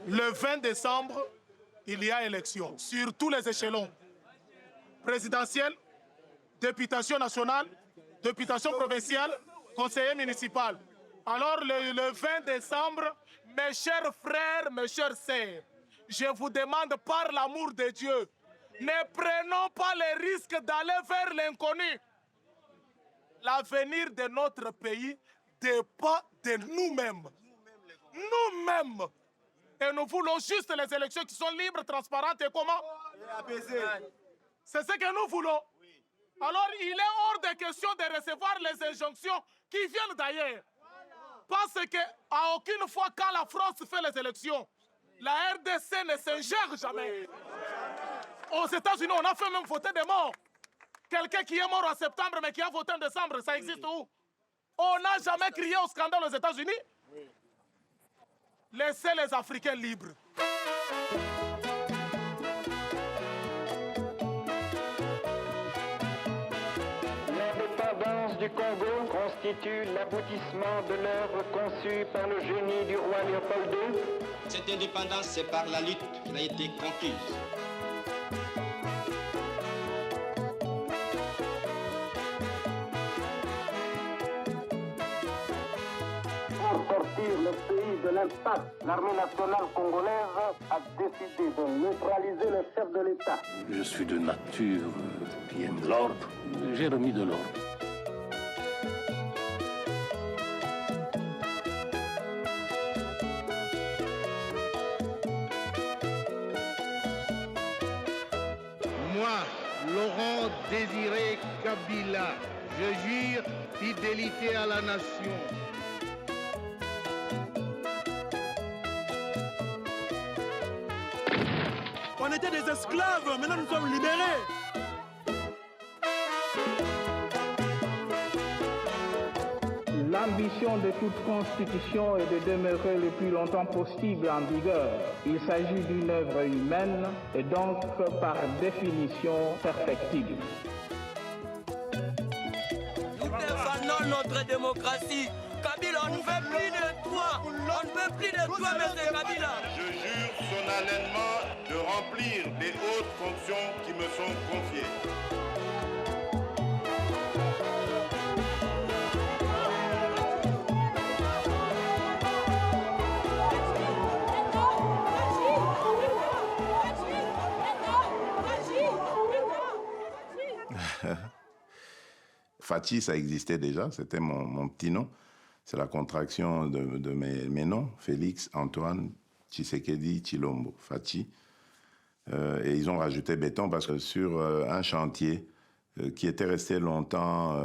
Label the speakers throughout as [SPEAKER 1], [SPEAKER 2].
[SPEAKER 1] Le 20 décembre, il y a élection sur tous les échelons. Présidentielle, députation nationale, députation provinciale, conseiller municipal. Alors le 20 décembre, mes chers frères, mes chères sœurs, je vous demande par l'amour de Dieu, ne prenons pas les risques d'aller vers l'inconnu. L'avenir de notre pays dépend de nous-mêmes. Nous-mêmes. Et nous voulons juste les élections qui sont libres, transparentes et comment? C'est ce que nous voulons. Alors, il est hors de question de recevoir les injonctions qui viennent d'ailleurs. Parce qu'à aucune fois, quand la France fait les élections, la RDC ne s'ingère jamais. Aux États-Unis, on a fait même voter des morts. Quelqu'un qui est mort en septembre, mais qui a voté en décembre, ça existe où? On n'a jamais crié au scandale aux États-Unis. Laissez les Africains libres.
[SPEAKER 2] L'indépendance du Congo constitue l'aboutissement de l'œuvre conçue par le génie du roi Léopold II.
[SPEAKER 3] Cette indépendance, c'est par la lutte qu'elle a été conquise.
[SPEAKER 2] Pour sortir le pays de l'impasse, l'armée nationale congolaise a décidé de neutraliser le chef de l'État.
[SPEAKER 4] Je suis de nature qui aime l'ordre. J'ai remis de l'ordre.
[SPEAKER 5] Moi, Laurent Désiré Kabila, je jure fidélité à la nation.
[SPEAKER 1] On était des esclaves, maintenant nous sommes libérés.
[SPEAKER 6] L'ambition de toute constitution est de demeurer le plus longtemps possible en vigueur. Il s'agit d'une œuvre humaine et donc par définition perfectible.
[SPEAKER 7] Nous défendons notre démocratie. Kabila, on ne veut plus de toi. On ne veut plus de toi, M. Kabila.
[SPEAKER 8] Je jure solennellement de remplir les hautes fonctions qui me sont confiées.
[SPEAKER 9] Fachi, ça existait déjà, c'était mon petit nom. C'est la contraction de mes noms, Félix, Antoine, Tshisekedi, Tshilombo, Fachi. Et ils ont rajouté béton parce que sur un chantier qui était resté longtemps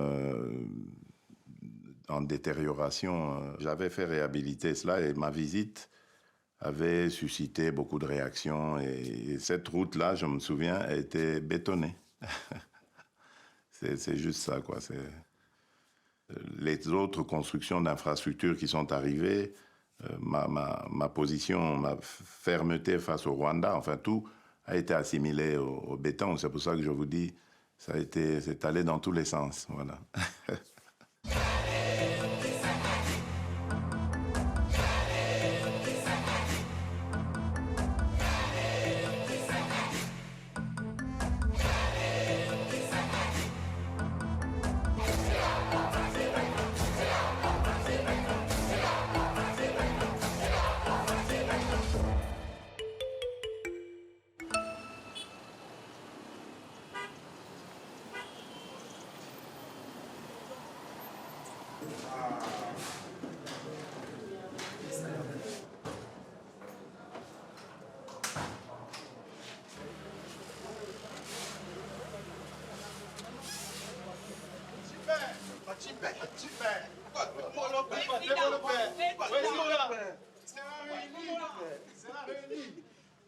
[SPEAKER 9] en détérioration, j'avais fait réhabiliter cela et ma visite avait suscité beaucoup de réactions. Et cette route-là, je me souviens, a été bétonnée. C'est juste ça, quoi. Les autres constructions d'infrastructures qui sont arrivées, ma position, ma fermeté face au Rwanda, enfin tout a été assimilé au béton. C'est pour ça que je vous dis, c'est allé dans tous les sens, voilà.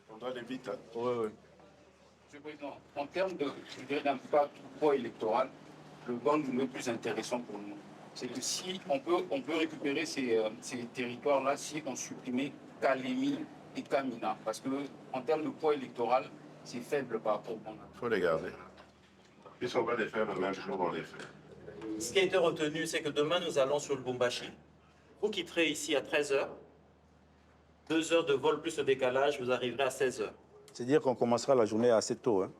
[SPEAKER 9] On doit aller vite, hein?
[SPEAKER 10] Oui. Monsieur le Président, en termes d'impact du poids électoral, le banc le plus intéressant pour nous, c'est que si on peut récupérer ces territoires-là si on supprimait Kalemi et Kamina, parce que en termes de poids électoral, c'est faible par rapport au banc.
[SPEAKER 9] Il faut les garder. Puisqu'on va les faire le même jour, on les fait.
[SPEAKER 11] Ce qui a été retenu, c'est que demain, nous allons sur le Lubumbashi. Vous quitterez ici à 13h. 2 heures de vol plus le décalage, vous arriverez à 16 heures.
[SPEAKER 12] C'est-à-dire qu'on commencera la journée assez tôt, hein?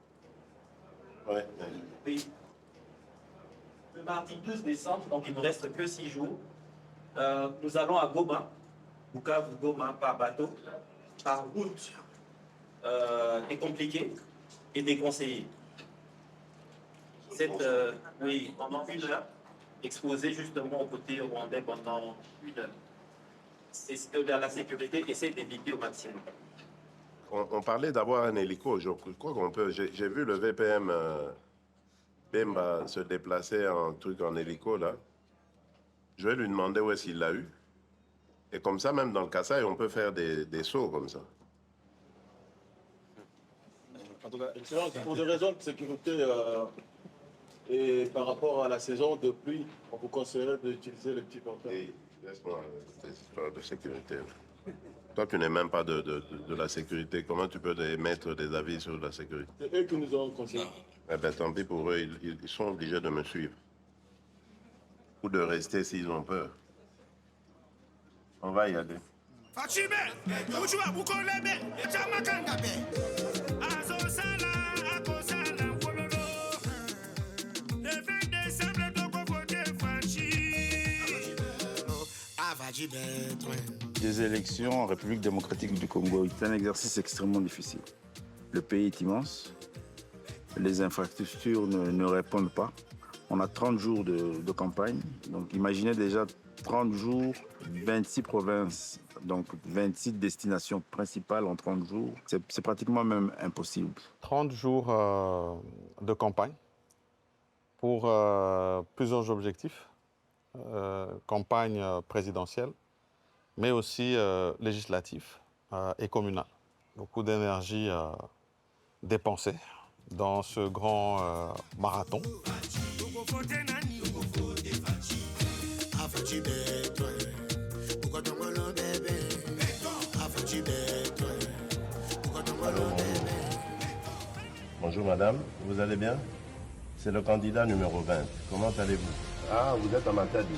[SPEAKER 11] Ouais. Oui. Le mardi 12 décembre, donc il ne me reste que 6 jours, nous allons à Goma, Bukavu-Goma par bateau, par route est compliqué et déconseillé. Oui, pendant 1 heure, exposé justement au côté rwandais pendant 1 heure. C'est ce que la sécurité essaie d'éviter au maximum.
[SPEAKER 9] On parlait d'avoir un hélico, je crois qu'on peut. J'ai vu le VPM Bemba se déplacer en hélico là. Je vais lui demander où est-ce qu'il l'a eu. Et comme ça, même dans le Kasaï, on peut faire des sauts comme ça.
[SPEAKER 13] En tout cas, Excellence, pour des raisons de sécurité et par rapport à la saison de pluie, on vous conseillerait d'utiliser les petits portables.
[SPEAKER 9] Hey, laisse-moi cette histoire de sécurité. Toi, tu n'es même pas de la sécurité. Comment tu peux émettre des avis sur la sécurité?
[SPEAKER 13] C'est eux qui nous ont conseillé.
[SPEAKER 9] Eh bien, tant pis pour eux, ils sont obligés de me suivre. Ou de rester s'ils ont peur. On va y aller.
[SPEAKER 12] Les élections en République démocratique du Congo, c'est un exercice extrêmement difficile. Le pays est immense, les infrastructures ne répondent pas. On a 30 jours de campagne, donc imaginez déjà 30 jours, 26 provinces, donc 26 destinations principales en 30 jours. C'est pratiquement même impossible.
[SPEAKER 14] 30 jours de campagne pour plusieurs objectifs. Campagne présidentielle, mais aussi législative et communale. Beaucoup d'énergie dépensée dans ce grand marathon.
[SPEAKER 9] Bonjour madame, vous allez bien? C'est le candidat numéro 20. Comment allez-vous? Ah, vous êtes à Matadi.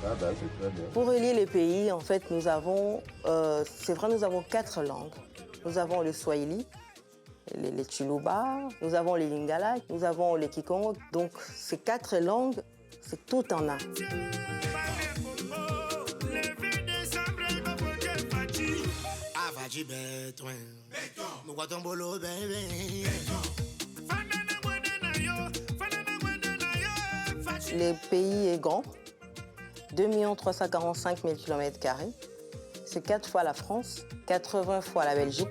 [SPEAKER 9] Ah ben, c'est très bien.
[SPEAKER 15] Pour relier les pays, en fait, nous avons, c'est vrai, nous avons 4 langues. Nous avons le Swahili, les Chiluba, nous avons les Lingala, nous avons les Kikongo. Donc, ces 4 langues, c'est tout en un. Le pays est grand, 2 345 000 km². C'est 4 fois la France, 80 fois la Belgique.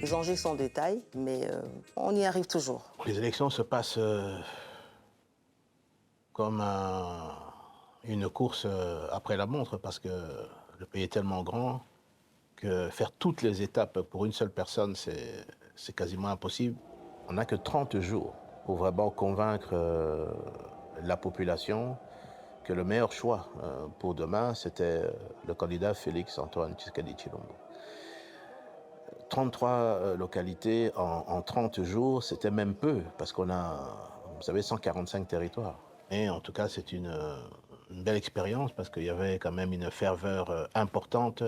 [SPEAKER 15] Les enjeux sont des tailles, mais on y arrive toujours.
[SPEAKER 16] Les élections se passent comme une course après la montre, parce que le pays est tellement grand que faire toutes les étapes pour une seule personne, c'est quasiment impossible. On n'a que 30 jours pour vraiment convaincre la population que le meilleur choix pour demain, c'était le candidat Félix Antoine Tshisekedi Tshilombo. 33 localités en 30 jours, c'était même peu, parce qu'on a, vous savez, 145 territoires. Et en tout cas, c'est une belle expérience, parce qu'il y avait quand même une ferveur importante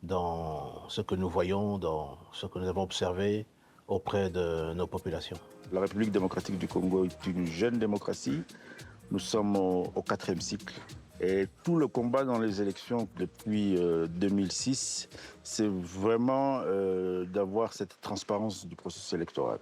[SPEAKER 16] dans ce que nous voyons, dans ce que nous avons observé auprès de nos populations.
[SPEAKER 12] La République démocratique du Congo est une jeune démocratie. Nous sommes au 4e cycle. Et tout le combat dans les élections depuis 2006, c'est vraiment d'avoir cette transparence du processus électoral.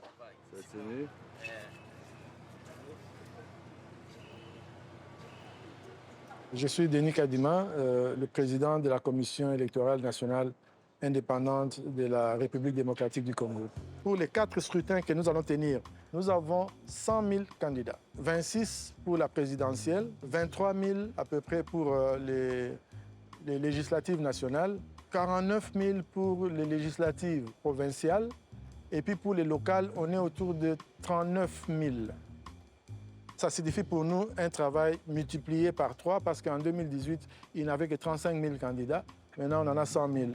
[SPEAKER 17] Je suis Denis Kadima, le président de la Commission électorale nationale indépendante de la République démocratique du Congo. Pour les 4 scrutins que nous allons tenir, nous avons 100 000 candidats. 26 pour la présidentielle, 23 000 à peu près pour les législatives nationales, 49 000 pour les législatives provinciales, et puis pour les locales, on est autour de 39 000. Ça signifie pour nous un travail multiplié par 3, parce qu'en 2018, il n'y avait que 35 000 candidats. Maintenant, on en a 100 000.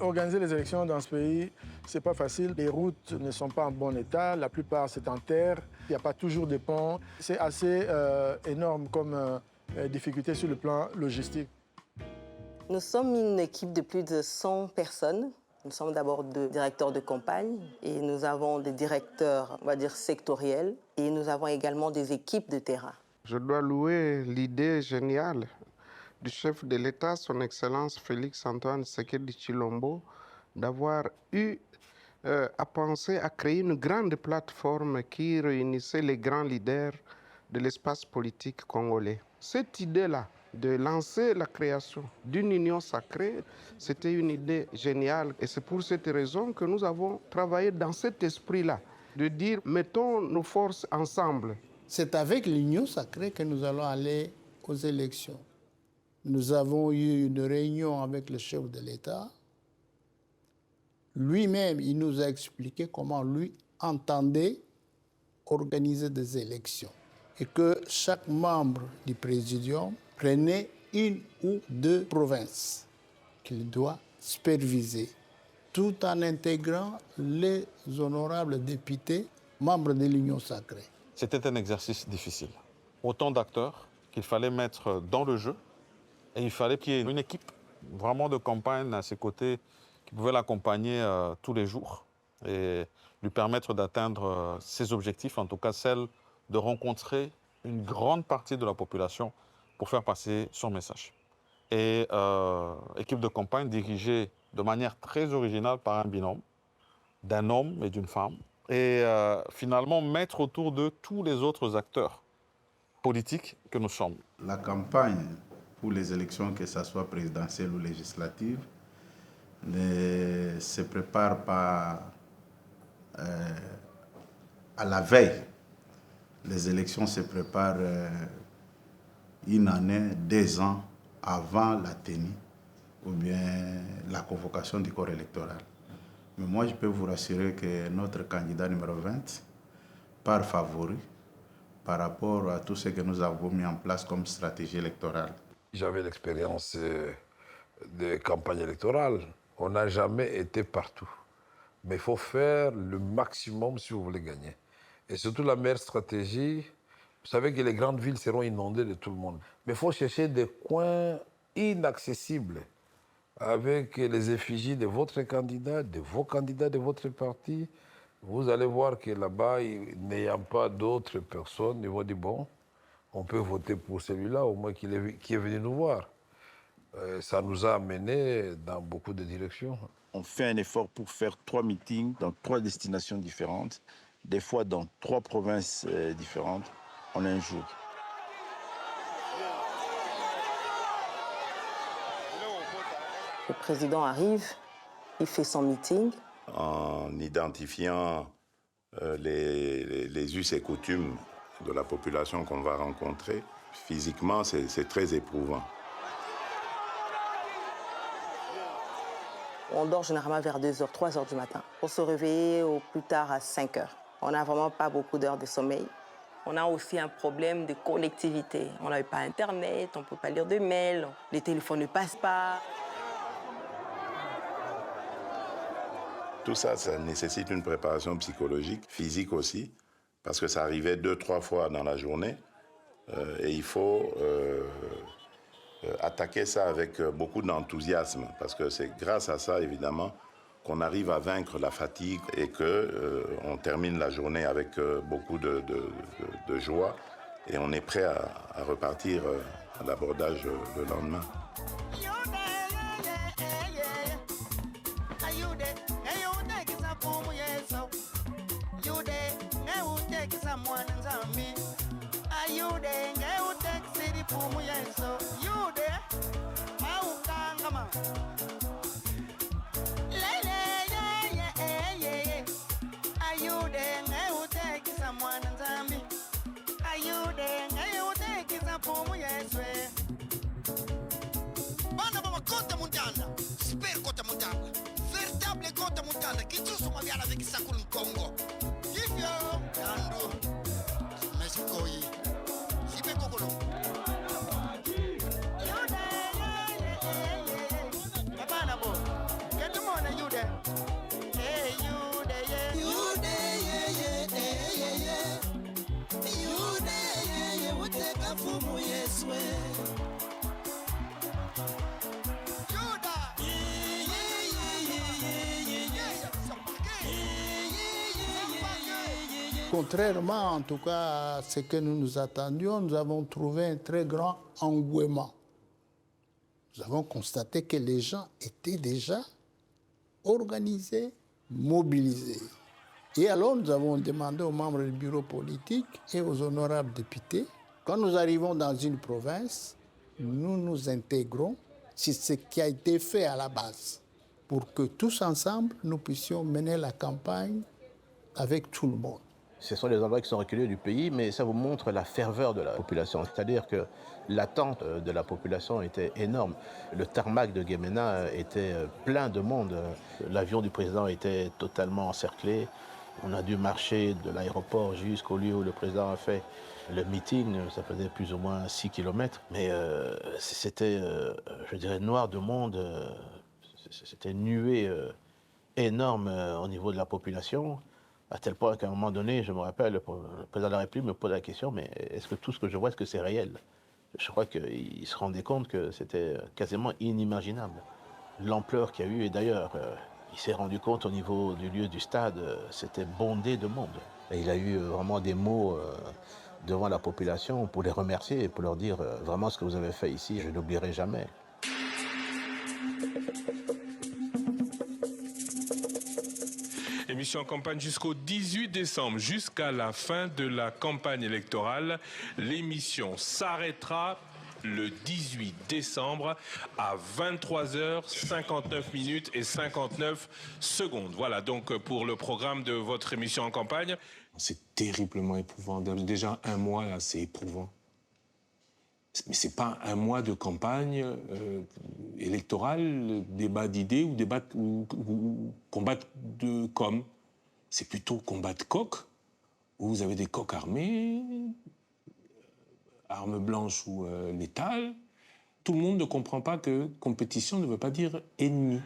[SPEAKER 17] Organiser les élections dans ce pays, c'est pas facile. Les routes ne sont pas en bon état, la plupart c'est en terre. Il n'y a pas toujours de ponts. C'est assez énorme comme difficulté sur le plan logistique.
[SPEAKER 15] Nous sommes une équipe de plus de 100 personnes. Nous sommes d'abord 2 directeurs de campagne et nous avons des directeurs, on va dire, sectoriels et nous avons également des équipes de terrain.
[SPEAKER 18] Je dois louer l'idée géniale du chef de l'État, son Excellence Félix Antoine Tshisekedi Tshilombo, d'avoir eu à penser à créer une grande plateforme qui réunissait les grands leaders de l'espace politique congolais. Cette idée-là, de lancer la création d'une union sacrée, c'était une idée géniale. Et c'est pour cette raison que nous avons travaillé dans cet esprit-là, de dire mettons nos forces ensemble.
[SPEAKER 19] C'est avec l'union sacrée que nous allons aller aux élections. Nous avons eu une réunion avec le chef de l'État. Lui-même, il nous a expliqué comment lui entendait organiser des élections et que chaque membre du présidium prenait 1 ou 2 provinces qu'il doit superviser, tout en intégrant les honorables députés membres de l'Union sacrée.
[SPEAKER 14] C'était un exercice difficile. Autant d'acteurs qu'il fallait mettre dans le jeu et il fallait qu'il y ait une équipe vraiment de campagne à ses côtés qui pouvait l'accompagner tous les jours et lui permettre d'atteindre ses objectifs, en tout cas celle de rencontrer une grande partie de la population pour faire passer son message. Et équipe de campagne dirigée de manière très originale par un binôme, d'un homme et d'une femme, et finalement mettre autour de tous les autres acteurs politiques que nous sommes.
[SPEAKER 12] La campagne pour les élections, que ce soit présidentielle ou législative, ne se prépare pas à la veille. Les élections se préparent 1 année, 2 ans avant la tenue ou bien la convocation du corps électoral. Mais moi, je peux vous rassurer que notre candidat numéro 20 part favori par rapport à tout ce que nous avons mis en place comme stratégie électorale.
[SPEAKER 20] J'avais l'expérience de campagne électorale. On n'a jamais été partout. Mais il faut faire le maximum si vous voulez gagner. Et surtout la meilleure stratégie, vous savez que les grandes villes seront inondées de tout le monde. Mais il faut chercher des coins inaccessibles avec les effigies de votre candidat, de vos candidats de votre parti. Vous allez voir que là-bas, n'ayant pas d'autres personnes, ils vont dire bon, on peut voter pour celui-là, au moins qui est venu nous voir. Ça nous a amenés dans beaucoup de directions.
[SPEAKER 12] On fait un effort pour faire 3 meetings dans 3 destinations différentes, des fois dans 3 provinces différentes en un jour.
[SPEAKER 15] Le président arrive, il fait son meeting.
[SPEAKER 9] En identifiant les us et coutumes de la population qu'on va rencontrer, physiquement, c'est très éprouvant.
[SPEAKER 15] On dort généralement vers 2h, 3h du matin pour se réveiller au plus tard à 5h. On n'a vraiment pas beaucoup d'heures de sommeil. On a aussi un problème de connectivité. On n'avait pas Internet, on ne peut pas lire de mails, les téléphones ne passent pas.
[SPEAKER 9] Tout ça, ça nécessite une préparation psychologique, physique aussi, parce que ça arrivait 2-3 fois dans la journée. Et il faut attaquer ça avec beaucoup d'enthousiasme, parce que c'est grâce à ça, évidemment, qu'on arrive à vaincre la fatigue et qu'on termine la journée avec beaucoup de joie et on est prêt à repartir à l'abordage le lendemain.
[SPEAKER 21] Véritable Kota Montana, qui tout son avion avec Sakul Congo. Hivyo, Ando, Mexico, Hibekogolo.
[SPEAKER 19] Contrairement en tout cas à ce que nous nous attendions, nous avons trouvé un très grand engouement. Nous avons constaté que les gens étaient déjà organisés, mobilisés. Et alors nous avons demandé aux membres du bureau politique et aux honorables députés, quand nous arrivons dans une province, nous nous intégrons sur ce qui a été fait à la base, pour que tous ensemble, nous puissions mener la campagne avec tout le monde.
[SPEAKER 16] Ce sont les endroits qui sont reculés du pays, mais ça vous montre la ferveur de la population. C'est-à-dire que l'attente de la population était énorme. Le tarmac de Guémena était plein de monde. L'avion du président était totalement encerclé. On a dû marcher de l'aéroport jusqu'au lieu où le président a fait le meeting. Ça faisait plus ou moins 6 km. Mais c'était, je dirais, noir de monde. C'était une nuée énorme au niveau de la population. À tel point qu'à un moment donné, je me rappelle, le président de la République me pose la question, mais est-ce que tout ce que je vois, est-ce que c'est réel? Je crois qu'il se rendait compte que c'était quasiment inimaginable. L'ampleur qu'il y a eu, et d'ailleurs, il s'est rendu compte au niveau du lieu du stade, c'était bondé de monde. Et il a eu vraiment des mots devant la population pour les remercier et pour leur dire vraiment ce que vous avez fait ici, je n'oublierai jamais.
[SPEAKER 3] Émission en campagne jusqu'au 18 décembre, jusqu'à la fin de la campagne électorale. L'émission s'arrêtera le 18 décembre à 23h59 et 59 secondes. Voilà donc pour le programme de votre émission en campagne.
[SPEAKER 22] C'est terriblement éprouvant. Déjà un mois, là, c'est éprouvant. Mais c'est pas un mois de campagne électorale, débat d'idées ou débat ou combat de com. C'est plutôt combat de coq, où vous avez des coqs armés, armes blanches ou létales. Tout le monde ne comprend pas que compétition ne veut pas dire ennemi.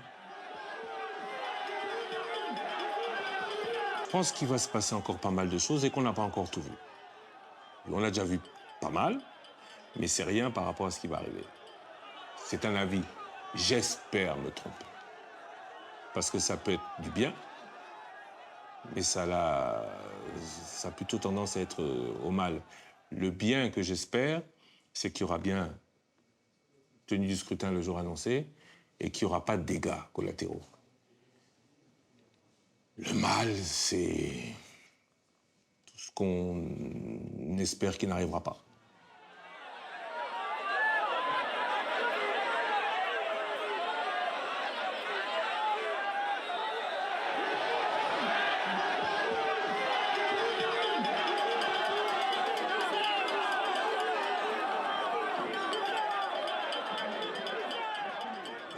[SPEAKER 22] Je pense qu'il va se passer encore pas mal de choses et qu'on n'a pas encore tout vu. On a déjà vu pas mal, mais c'est rien par rapport à ce qui va arriver. C'est un avis. J'espère me tromper. Parce que ça peut être du bien, mais ça a plutôt tendance à être au mal. Le bien que j'espère, c'est qu'il y aura bien tenue du scrutin le jour annoncé et qu'il n'y aura pas de dégâts collatéraux. Le mal, c'est tout ce qu'on espère qu'il n'arrivera pas.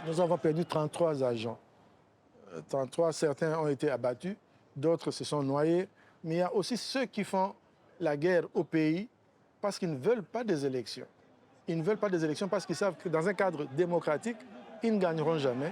[SPEAKER 17] Nous avons perdu 33 agents. 33, certains ont été abattus, d'autres se sont noyés. Mais il y a aussi ceux qui font la guerre au pays parce qu'ils ne veulent pas des élections. Ils ne veulent pas des élections parce qu'ils savent que dans un cadre démocratique, ils ne gagneront jamais.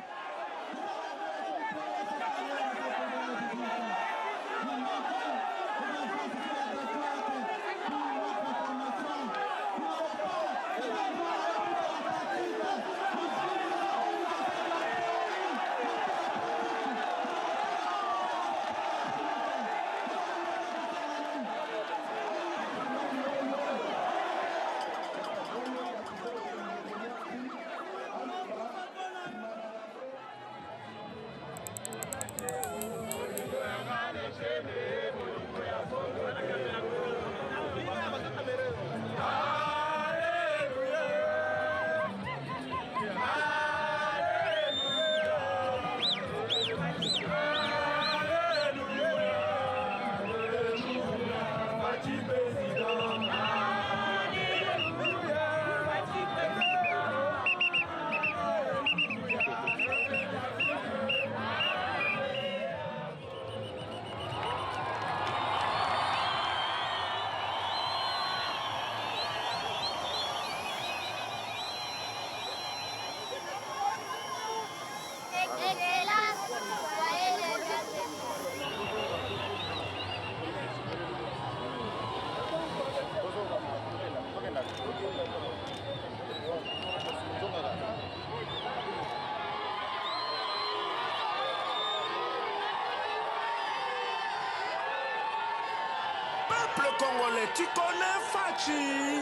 [SPEAKER 2] tu connais Fachi.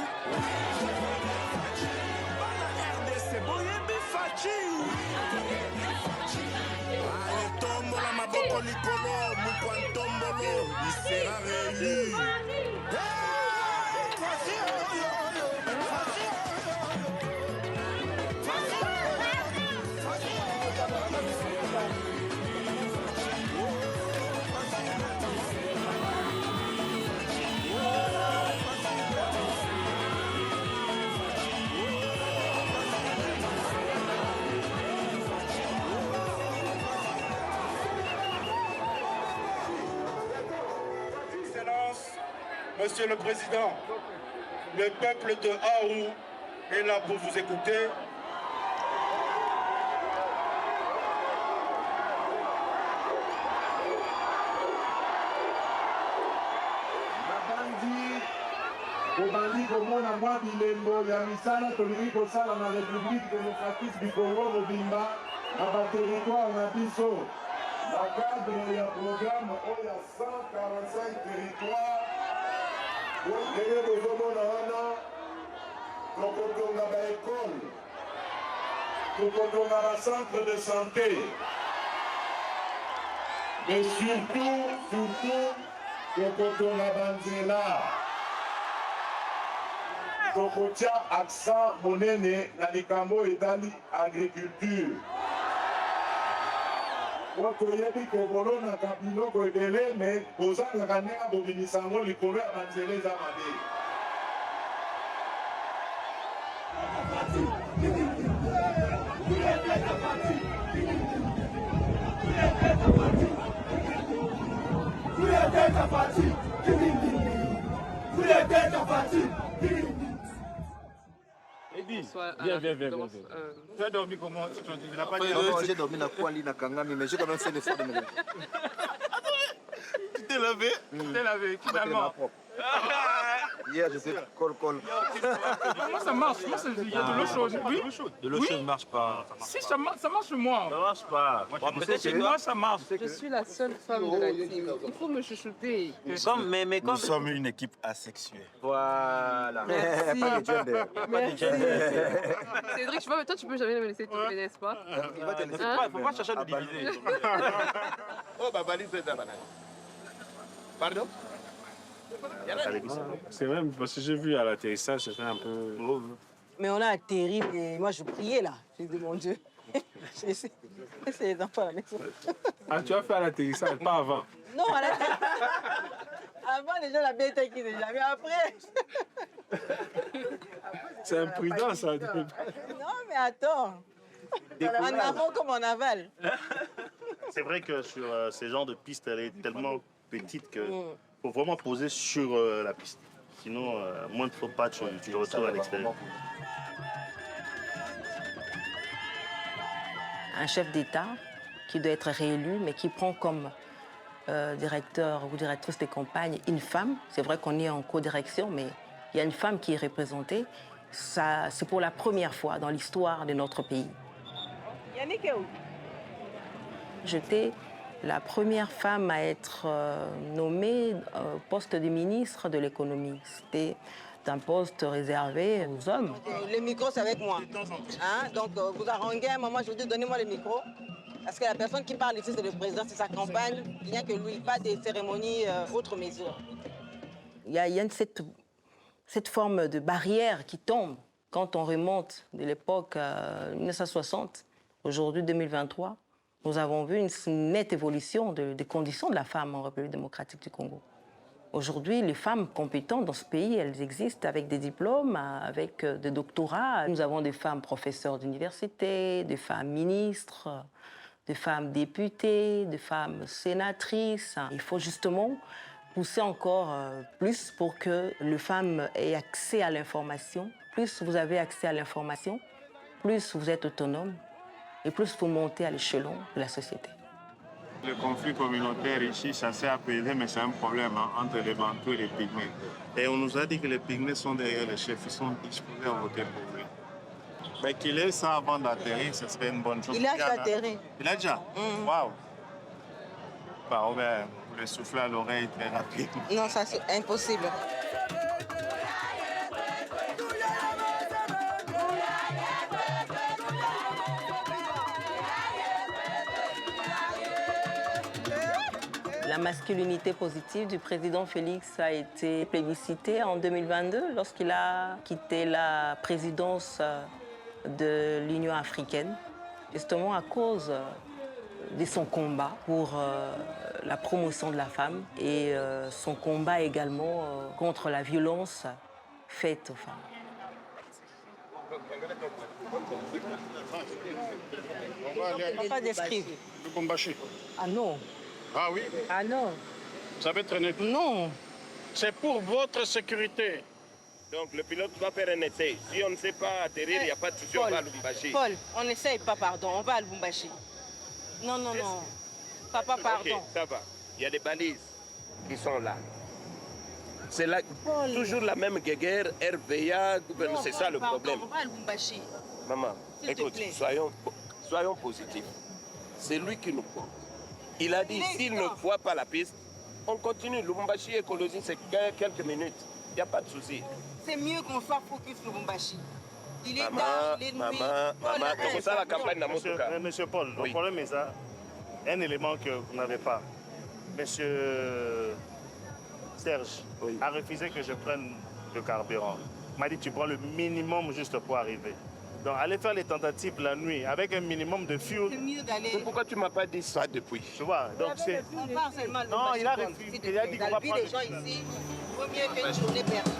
[SPEAKER 2] RDC Boyebi Fachi. Allez, tombola maboko likolo, mukwantombolo, il sera réélu.
[SPEAKER 4] Monsieur le Président, le peuple de Aou est là pour vous écouter.
[SPEAKER 23] obandi komona mwa bilembo ya misala tolingi kosala na République démocratique du Congo mobimba na baterritoire na biso na cadre ya programme oyo ya 145 territoire ndenge bozomona wana tokotonga baekole tokotonga bacentre de santé mais surtout tokotonga banzela tokotia accent monene na likambo etali agriculture po toyebi kokolonaka biloko ebele me bozangaka ndenge bobimisa yango likolo ya banzela eza mabe.
[SPEAKER 4] Viens. Tu as dormi comment? Tu n'as pas dit
[SPEAKER 24] j'ai dormi dans Kuali, dans Kangami, mais j'ai quand même fait l'effort de me lever.
[SPEAKER 4] Tu t'es lavé? Tu t'es lavé, finalement.
[SPEAKER 24] Hier, je sais col.
[SPEAKER 4] Comment ça marche? Il y a de l'eau chaude. Oui?
[SPEAKER 25] De l'eau chaude ne marche pas.
[SPEAKER 4] Si, ça marche chez moi.
[SPEAKER 25] Ça marche pas.
[SPEAKER 4] Peut-être chez moi, ça marche.
[SPEAKER 26] Je suis la seule femme de la team. Il faut me chouchouter.
[SPEAKER 25] Nous sommes une équipe asexuée.
[SPEAKER 24] Voilà.
[SPEAKER 26] Merci.
[SPEAKER 24] Pas de gender.
[SPEAKER 26] Merci. Cédric, je vois, mais toi, tu peux jamais me laisser tomber, n'est-ce pas?
[SPEAKER 24] Il va te laisser.
[SPEAKER 25] Il ne faut pas chercher à nous diviser.
[SPEAKER 4] Oh, bah, valise de banane. Pardon?
[SPEAKER 25] C'est vrai, parce que j'ai vu à l'atterrissage, c'était un peu...
[SPEAKER 15] Mais on a atterri, et moi je priais là. J'ai dit, mon Dieu, j'ai essayé les enfants à la maison.
[SPEAKER 25] Ah, tu as fait à l'atterrissage, pas avant?
[SPEAKER 15] Non, à l'atterrissage. Avant, déjà, la bien été qui déjà, mais après.
[SPEAKER 25] C'est imprudent, ça.
[SPEAKER 15] Non, mais attends. En avant comme en aval.
[SPEAKER 25] C'est vrai que sur ces genres de pistes, elle est tellement petite que... Il faut vraiment poser sur la piste. Sinon, moins de faux pas, tu le retrouves à l'extérieur.
[SPEAKER 15] Un chef d'État qui doit être réélu, mais qui prend comme directeur ou directrice des campagnes une femme. C'est vrai qu'on est en co-direction, mais il y a une femme qui est représentée. C'est pour la première fois dans l'histoire de notre pays. Yannick est où? J'étais la première femme à être nommée au poste de ministre de l'économie. C'était un poste réservé aux hommes. Le micro, c'est avec moi. Hein? Donc, vous arrangez un moment, je vous dis, donnez-moi le micro. Parce que la personne qui parle ici, c'est le président, c'est sa campagne. Bien que lui, pas des cérémonies autres mesures. Il y a cette forme de barrière qui tombe quand on remonte de l'époque 1960, aujourd'hui 2023. Nous avons vu une nette évolution des conditions de la femme en République démocratique du Congo. Aujourd'hui, les femmes compétentes dans ce pays, elles existent avec des diplômes, avec des doctorats. Nous avons des femmes professeurs d'université, des femmes ministres, des femmes députées, des femmes sénatrices. Il faut justement pousser encore plus pour que les femmes aient accès à l'information. Plus vous avez accès à l'information, plus vous êtes autonome. Et plus vous montez à l'échelon de la société.
[SPEAKER 25] Le conflit communautaire ici, ça s'est apaisé, mais c'est un problème entre les Bantous et les Pygmées. Et on nous a dit que les Pygmées sont derrière les chefs, ils sont disposés à voter pour lui. Mais qu'il ait ça avant d'atterrir, ce serait une bonne chose.
[SPEAKER 15] Il a déjà atterri.
[SPEAKER 25] Il a déjà? Waouh! Bah, on va le souffler à l'oreille très rapide.
[SPEAKER 15] Non, ça c'est impossible. La masculinité positive du président Félix a été plébiscitée en 2022 lorsqu'il a quitté la présidence de l'Union africaine, justement à cause de son combat pour la promotion de la femme et son combat également contre la violence faite aux femmes.
[SPEAKER 1] On va aller
[SPEAKER 15] Pas d'escrive.
[SPEAKER 1] Lubumbashi.
[SPEAKER 15] Ah non.
[SPEAKER 1] Ah oui?
[SPEAKER 15] Ah non.
[SPEAKER 1] Vous savez traîner?
[SPEAKER 15] Non.
[SPEAKER 1] C'est pour votre sécurité.
[SPEAKER 5] Donc le pilote va faire un essai. Si on ne sait pas atterrir, il n'y a pas de souci, on va à Lubumbashi.
[SPEAKER 6] Paul, on n'essaye pas, pardon, on va à Lubumbashi. Non, non, non. Papa, pardon.
[SPEAKER 5] Ok, ça va. Il y a des balises qui sont là. C'est là, toujours la même guéguerre, RVA, c'est ça le problème.
[SPEAKER 6] On va à Lubumbashi.
[SPEAKER 5] Maman,
[SPEAKER 6] S'il te
[SPEAKER 5] écoute,
[SPEAKER 6] plaît.
[SPEAKER 5] soyons positifs. C'est lui qui nous compte. Il a dit, s'il ne voit pas la piste, on continue. Lubumbashi écologie, c'est quelques minutes. Il n'y a pas de souci.
[SPEAKER 6] C'est mieux qu'on soit focus Lubumbashi. Il est
[SPEAKER 5] Maman,
[SPEAKER 6] tard, il est nuit.
[SPEAKER 5] maman, comme ça la campagne n'a
[SPEAKER 25] Monsieur Paul, le problème est ça. Un élément que vous n'avez pas. Monsieur Serge a refusé que je prenne le carburant. Il m'a dit tu prends le minimum juste pour arriver. Donc allez faire les tentatives la nuit avec un minimum de fuel.
[SPEAKER 6] C'est mieux d'aller.
[SPEAKER 5] Mais pourquoi tu ne m'as pas dit ça depuis?
[SPEAKER 25] Tu vois, donc c'est...
[SPEAKER 6] On part seulement à
[SPEAKER 25] Non, il a
[SPEAKER 6] Lubumbashi,
[SPEAKER 25] refusé.
[SPEAKER 6] s'il te
[SPEAKER 25] Il a
[SPEAKER 6] plaît.
[SPEAKER 25] dit qu'on
[SPEAKER 6] Dans
[SPEAKER 25] va
[SPEAKER 6] le vie
[SPEAKER 25] prendre
[SPEAKER 6] des gens ici, il vaut mieux qu'une journée perdue.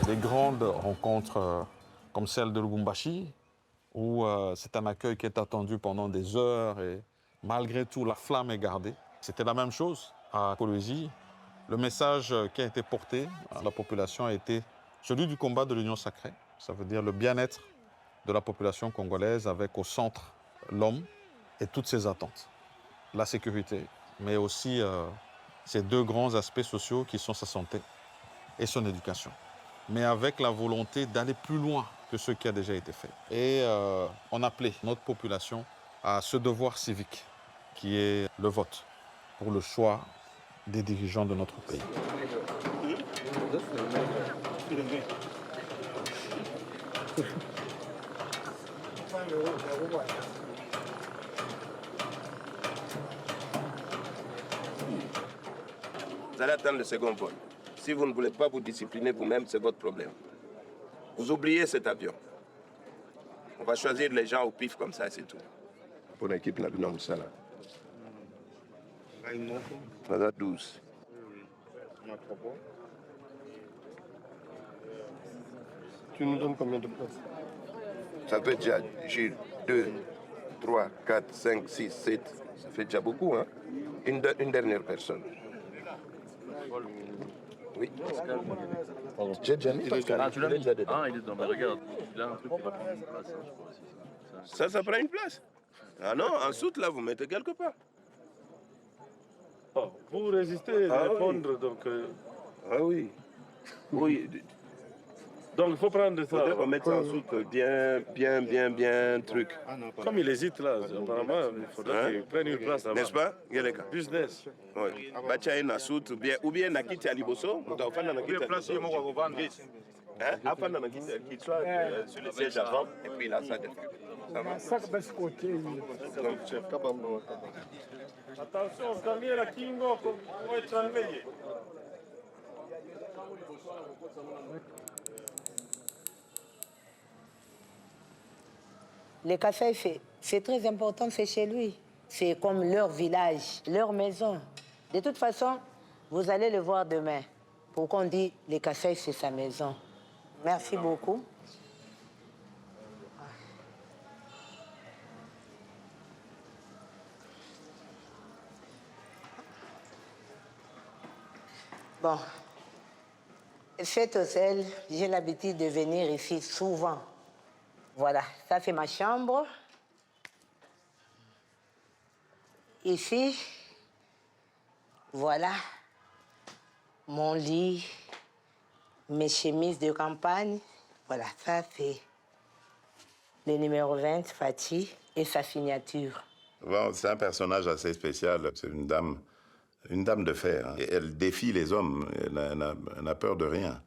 [SPEAKER 14] Des grandes rencontres comme celle de Lubumbashi, où c'est un accueil qui est attendu pendant des heures et malgré tout, la flamme est gardée. C'était la même chose à Kolwezi. Le message qui a été porté à la population a été celui du combat de l'union sacrée. Ça veut dire le bien-être de la population congolaise avec au centre l'homme et toutes ses attentes. La sécurité, mais aussi ces deux grands aspects sociaux qui sont sa santé et son éducation. Mais avec la volonté d'aller plus loin que ce qui a déjà été fait. Et on appelait notre population à ce devoir civique qui est le vote pour le choix des dirigeants de notre pays.
[SPEAKER 5] Vous allez attendre le second vol. Si vous ne voulez pas vous discipliner vous-même, c'est votre problème. Vous oubliez cet avion. On va choisir les gens au pif comme ça, c'est tout. Pour l'équipe, la binôme, ça là. On a 12.
[SPEAKER 25] Tu nous donnes combien de places?
[SPEAKER 5] Ça fait déjà, Gilles, 2, 3, 4, 5, 6, 7. Ça fait déjà beaucoup, hein? Une dernière personne. Oui. J'ai déjà mis Pascal.
[SPEAKER 7] Ah, tu l'as mis? Ah, il est dans. Mais regarde, il a un truc qui va prendre une place.
[SPEAKER 5] Ça prend une place. Ah non, en soute, là, vous mettez quelque part.
[SPEAKER 25] Oh, vous résistez à
[SPEAKER 5] Ah
[SPEAKER 25] répondre,
[SPEAKER 5] oui.
[SPEAKER 25] donc...
[SPEAKER 5] Ah oui. Oui.
[SPEAKER 25] Donc il faut prendre ça.
[SPEAKER 5] Faudrait qu'on mette ça en soute bien, truc.
[SPEAKER 25] Comme il hésite là, apparemment, il faudrait qu'il prenne une place là-bas.
[SPEAKER 5] N'est-ce pas, Yeleka?
[SPEAKER 25] Business.
[SPEAKER 5] Oui. Bacha na soute, ou bien na kiti ya liboso, mutafanya na kiti ya liboso. Hein? Afana na kiti, qu'il soit sur le siège avant, et puis là, ça défend. Ça va?
[SPEAKER 25] Attention, Daniela Kingo, come tranveye.
[SPEAKER 8] Le café, c'est très important, c'est chez lui. C'est comme leur village, leur maison. De toute façon, vous allez le voir demain. Pourquoi on dit le café, c'est sa maison. Merci beaucoup. Bon, cet hôtel, j'ai l'habitude de venir ici souvent. Voilà, ça c'est ma chambre. Ici, voilà, mon lit, mes chemises de campagne. Voilà, ça c'est le numéro 20, Fatih, et sa signature.
[SPEAKER 9] Bon, c'est un personnage assez spécial. C'est une dame de fer. Hein. Elle défie les hommes. Elle n'a peur de rien.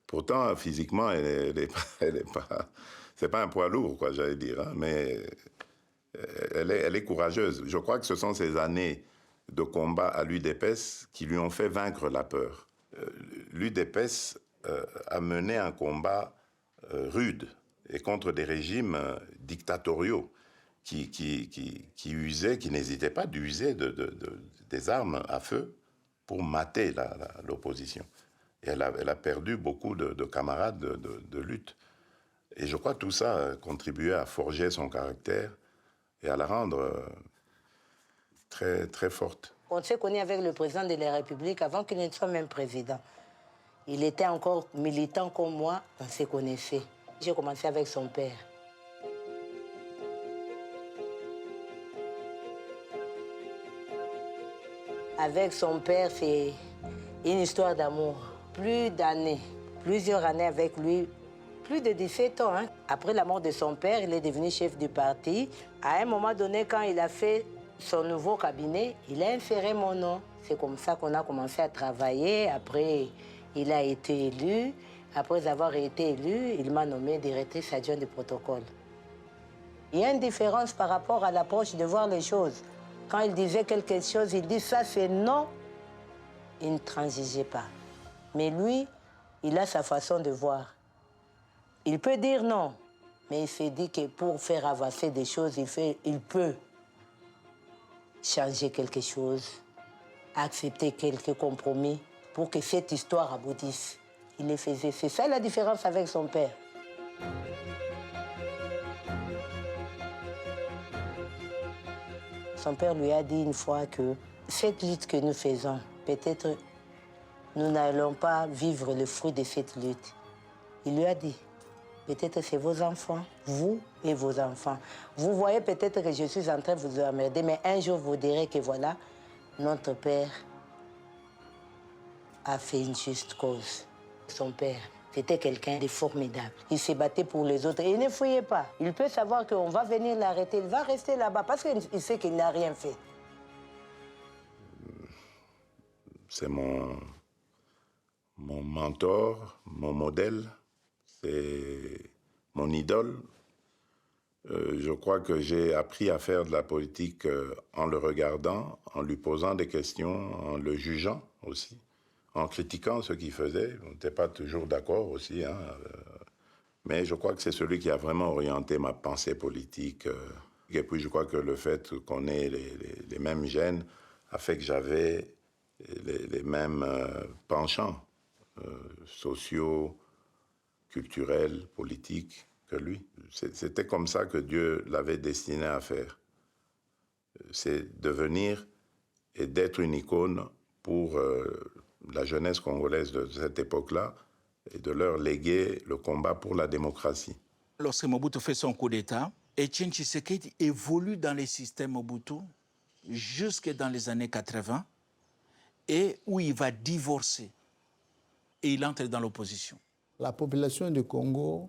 [SPEAKER 9] Pourtant, physiquement, elle est pas... C'est pas un poids lourd, quoi, j'allais dire. Hein, mais elle est courageuse. Je crois que ce sont ces années de combat à l'UDPS qui lui ont fait vaincre la peur. L'UDPS a mené un combat rude et contre des régimes dictatoriaux qui usaient, qui n'hésitaient pas d'user des armes à feu pour mater l'opposition. Et elle a perdu beaucoup de camarades de lutte. Et je crois que tout ça a contribué à forger son caractère et à la rendre très, très forte.
[SPEAKER 8] On s'est connu avec le président de la République avant qu'il ne soit même président. Il était encore militant comme moi, on se connaissait. J'ai commencé avec son père. Avec son père, c'est une histoire d'amour. Plus d'années, plusieurs années avec lui, plus de 17 ans. Hein. Après la mort de son père, il est devenu chef du parti. À un moment donné, quand il a fait son nouveau cabinet, il a inséré mon nom. C'est comme ça qu'on a commencé à travailler. Après, il a été élu. Après avoir été élu, il m'a nommé directrice adjointe du protocole. Il y a une différence par rapport à l'approche de voir les choses. Quand il disait quelque chose, il dit ça c'est non. Il ne transigeait pas. Mais lui, il a sa façon de voir. Il peut dire non, mais il s'est dit que pour faire avancer des choses, il peut changer quelque chose, accepter quelques compromis pour que cette histoire aboutisse. Il le faisait. C'est ça la différence avec son père. Son père lui a dit une fois que cette lutte que nous faisons, peut-être nous n'allons pas vivre le fruit de cette lutte. Il lui a dit, peut-être c'est vos enfants, vous et vos enfants. Vous voyez peut-être que je suis en train de vous emmerder, mais un jour vous direz que voilà, notre père a fait une juste cause. Son père, c'était quelqu'un de formidable. Il se battait pour les autres et il ne fouillait pas. Il peut savoir qu'on va venir l'arrêter, il va rester là-bas parce qu'il sait qu'il n'a rien fait.
[SPEAKER 9] C'est mon mentor, mon modèle, c'est mon idole. Je crois que j'ai appris à faire de la politique en le regardant, en lui posant des questions, en le jugeant aussi, en critiquant ce qu'il faisait. On n'était pas toujours d'accord aussi, hein, mais je crois que c'est celui qui a vraiment orienté ma pensée politique. Et puis je crois que le fait qu'on ait les mêmes gènes a fait que j'avais les mêmes penchants sociaux, culturels, politiques que lui. C'était comme ça que Dieu l'avait destiné à faire. C'est devenir et d'être une icône pour la jeunesse congolaise de cette époque-là et de leur léguer le combat pour la démocratie.
[SPEAKER 10] Lorsque Mobutu fait son coup d'État, Etienne Tshisekedi évolue dans les systèmes Mobutu jusque dans les années 80 et où il va divorcer et il entre dans l'opposition.
[SPEAKER 19] La population du Congo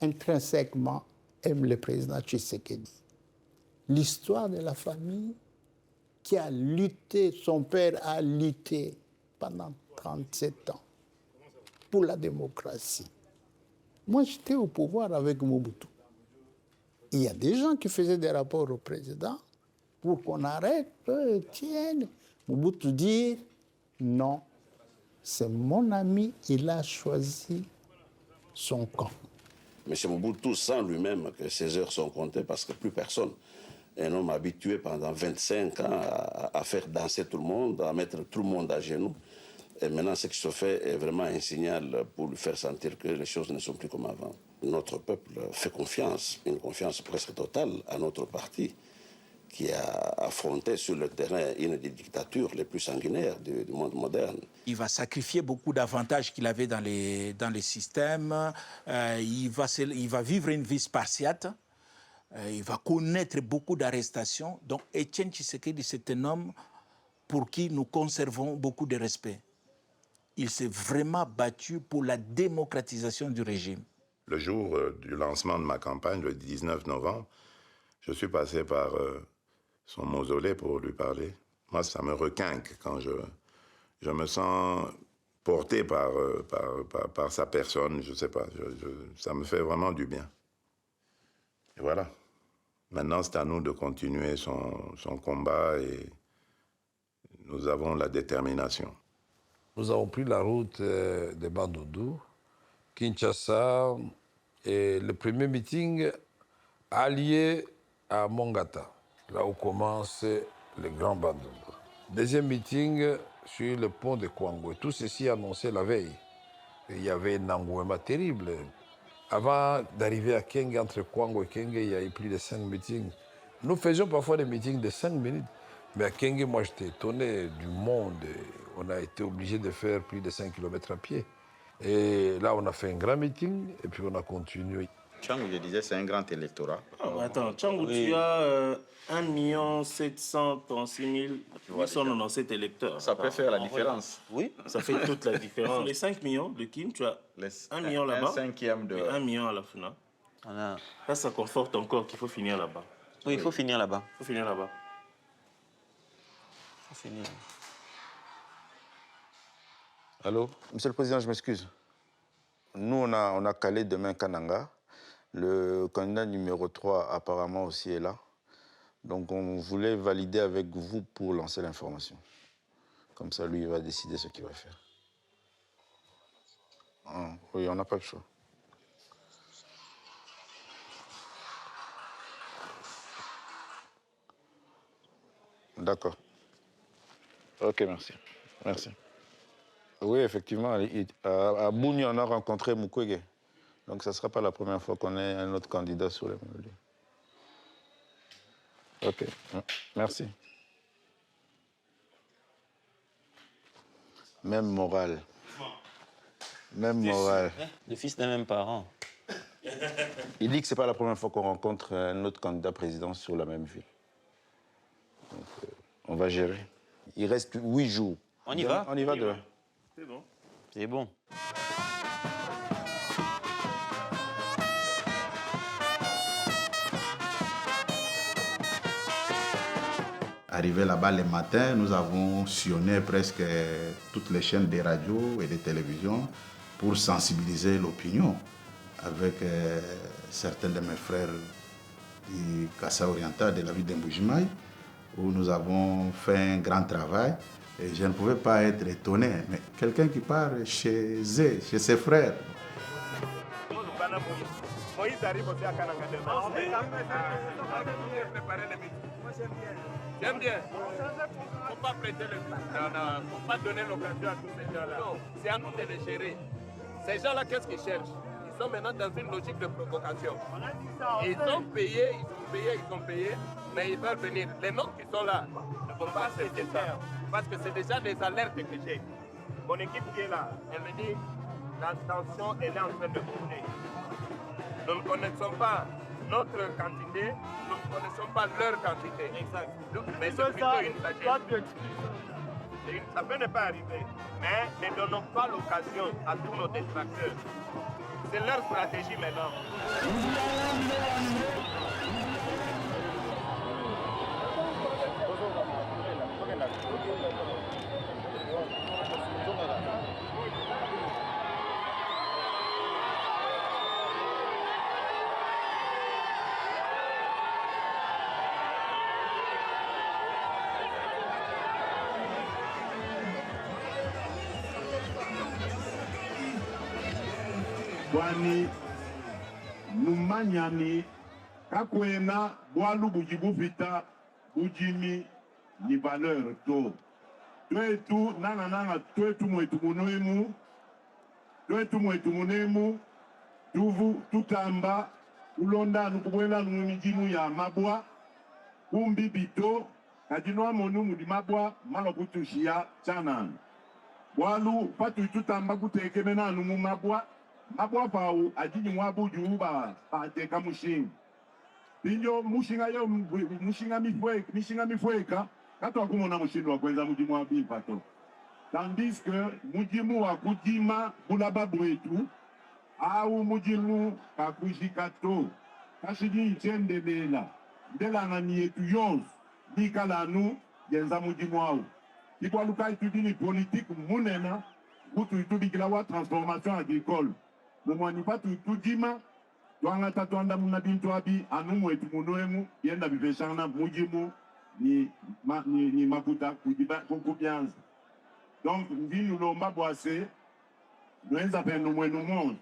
[SPEAKER 19] intrinsèquement aime le président Tshisekedi. L'histoire de la famille qui a lutté, son père a lutté pendant 37 ans pour la démocratie. Moi, j'étais au pouvoir avec Mobutu. Il y a des gens qui faisaient des rapports au président pour qu'on arrête, tienne. Mobutu dit non, c'est mon ami, il a choisi son camp.
[SPEAKER 11] M. Mobutu sent lui-même que ses heures sont comptées parce que plus personne, un homme habitué pendant 25 ans à faire danser tout le monde, à mettre tout le monde à genoux, Et maintenant, ce qui se fait est vraiment un signal pour lui faire sentir que les choses ne sont plus comme avant. Notre peuple fait confiance, une confiance presque totale à notre parti, qui a affronté sur le terrain une des dictatures les plus sanguinaires du monde moderne.
[SPEAKER 10] Il va sacrifier beaucoup d'avantages qu'il avait dans les systèmes. Il va vivre une vie spartiate. Il va connaître beaucoup d'arrestations. Donc Etienne Tshisekedi, c'est un homme pour qui nous conservons beaucoup de respect. Il s'est vraiment battu pour la démocratisation du régime.
[SPEAKER 9] Le jour du lancement de ma campagne, le 19 novembre, je suis passé par son mausolée pour lui parler. Moi, ça me requinque quand je me sens porté par sa personne, je ne sais pas, ça me fait vraiment du bien. Et voilà. Maintenant, c'est à nous de continuer son combat et nous avons la détermination.
[SPEAKER 12] Nous avons pris la route de Bandundu, Kinshasa, et le premier meeting allié à Mongata, là où commence le Grand Bandundu. Deuxième meeting sur le pont de Kwango. Tout ceci annoncé la veille. Il y avait un engouement terrible. Avant d'arriver à Kenge, entre Kwango et Kenge, il y a eu plus de 5 meetings. Nous faisions parfois des meetings de 5 minutes. Mais à Kenge, moi, j'étais étonné du monde. On a été obligé de faire plus de 5 km à pied. Et là, on a fait un grand meeting et puis on a continué.
[SPEAKER 13] Tchangou, je disais, c'est un grand électorat.
[SPEAKER 16] Oh, attends, Tchangou, tu as 1 736 897 électeurs.
[SPEAKER 13] Ça peut faire la différence.
[SPEAKER 16] Oui, ça fait toute la différence. Sur les 5 millions de Kim, tu as 1 million là-bas.
[SPEAKER 13] 1/5 de...
[SPEAKER 16] 1 million à la FNA. Voilà. Ça conforte encore qu'il faut finir là-bas.
[SPEAKER 13] Oui, il faut finir là-bas.
[SPEAKER 16] Il faut finir là-bas.
[SPEAKER 13] Il faut finir.
[SPEAKER 18] Allô? Monsieur le Président, je m'excuse. Nous, on a calé demain Kananga. Le candidat numéro 3, apparemment, aussi est là. Donc, on voulait valider avec vous pour lancer l'information. Comme ça, lui, il va décider ce qu'il va faire. Ah, oui, on n'a pas le choix. D'accord. Ok, merci. Merci. Oui, effectivement, à Bouni, on a rencontré Mukwege. Donc, ce ne sera pas la première fois qu'on ait un autre candidat sur les mêmes lieux. Ok, merci. Même morale. Même morale.
[SPEAKER 13] Le fils d'un même parent.
[SPEAKER 18] Il dit que ce n'est pas la première fois qu'on rencontre un autre candidat président sur la même ville. Donc, on va gérer. Il reste 8 jours.
[SPEAKER 13] On y va?
[SPEAKER 18] On y va demain.
[SPEAKER 16] C'est bon.
[SPEAKER 13] C'est bon.
[SPEAKER 20] Arrivé là-bas le matin, nous avons sillonné presque toutes les chaînes de radio et de télévision pour sensibiliser l'opinion avec certains de mes frères du Kassa Oriental de la ville d'Mbujimai, où nous avons fait un grand travail. Et je ne pouvais pas être étonné, mais quelqu'un qui part chez eux, chez ses frères.
[SPEAKER 2] Moïse arrive aussi à Kananga. J'aime bien. Il ne faut pas prêter le coup. Non, non, il ne faut pas donner l'occasion à tous ces gens-là. C'est à nous de les gérer. Ces gens-là, qu'est-ce qu'ils cherchent? Ils sont maintenant dans une logique de provocation. Ils ont payé, mais ils veulent venir. Les nôtres qui sont là ne vont pas accepter ça. Parce que c'est déjà des alertes que j'ai. Mon équipe qui est là, elle me dit la tension elle est en train de tourner. Nous ne connaissons pas notre quantité, nous ne connaissons pas leur quantité. Exact. Mais c'est plutôt une sagesse. Ça peut ne pas arriver, mais ne donnons pas l'occasion à tous nos détracteurs. C'est leur stratégie maintenant.
[SPEAKER 23] Wani numanyani kakwena bwalu bujibu vita bujimi ni valeur to twetu nanga twetu mwetu munoemu tuvu tutamba ulonda nukubwela numijimu ya mabwa kumbi bito kadinwa monu mudi mabwa malo kutushia chanan walu patu tutamba kutekemena numu mabwa pau ajini mwabu juuba pateka mushinga pinjo mushinga yo mishinga mifweka kato akumona mushinga wa kwenza mujimu wa bimpato tandis que mujimu wa kujima bulaba bwetu au mujimu kakujikato kashidi ichende bela ndela ngani yetu yons nikala nu yenza mujimu au kikwa luka itudini politique munena kutu itubikila wa transformation agricole mumwani patu itujima twanga tatuanda muna bintu abi anumu etu munoemu yenda biveshana mujimu ni makuta kukubianza. Donc, nous lomba boise, nous avons mwenu monde,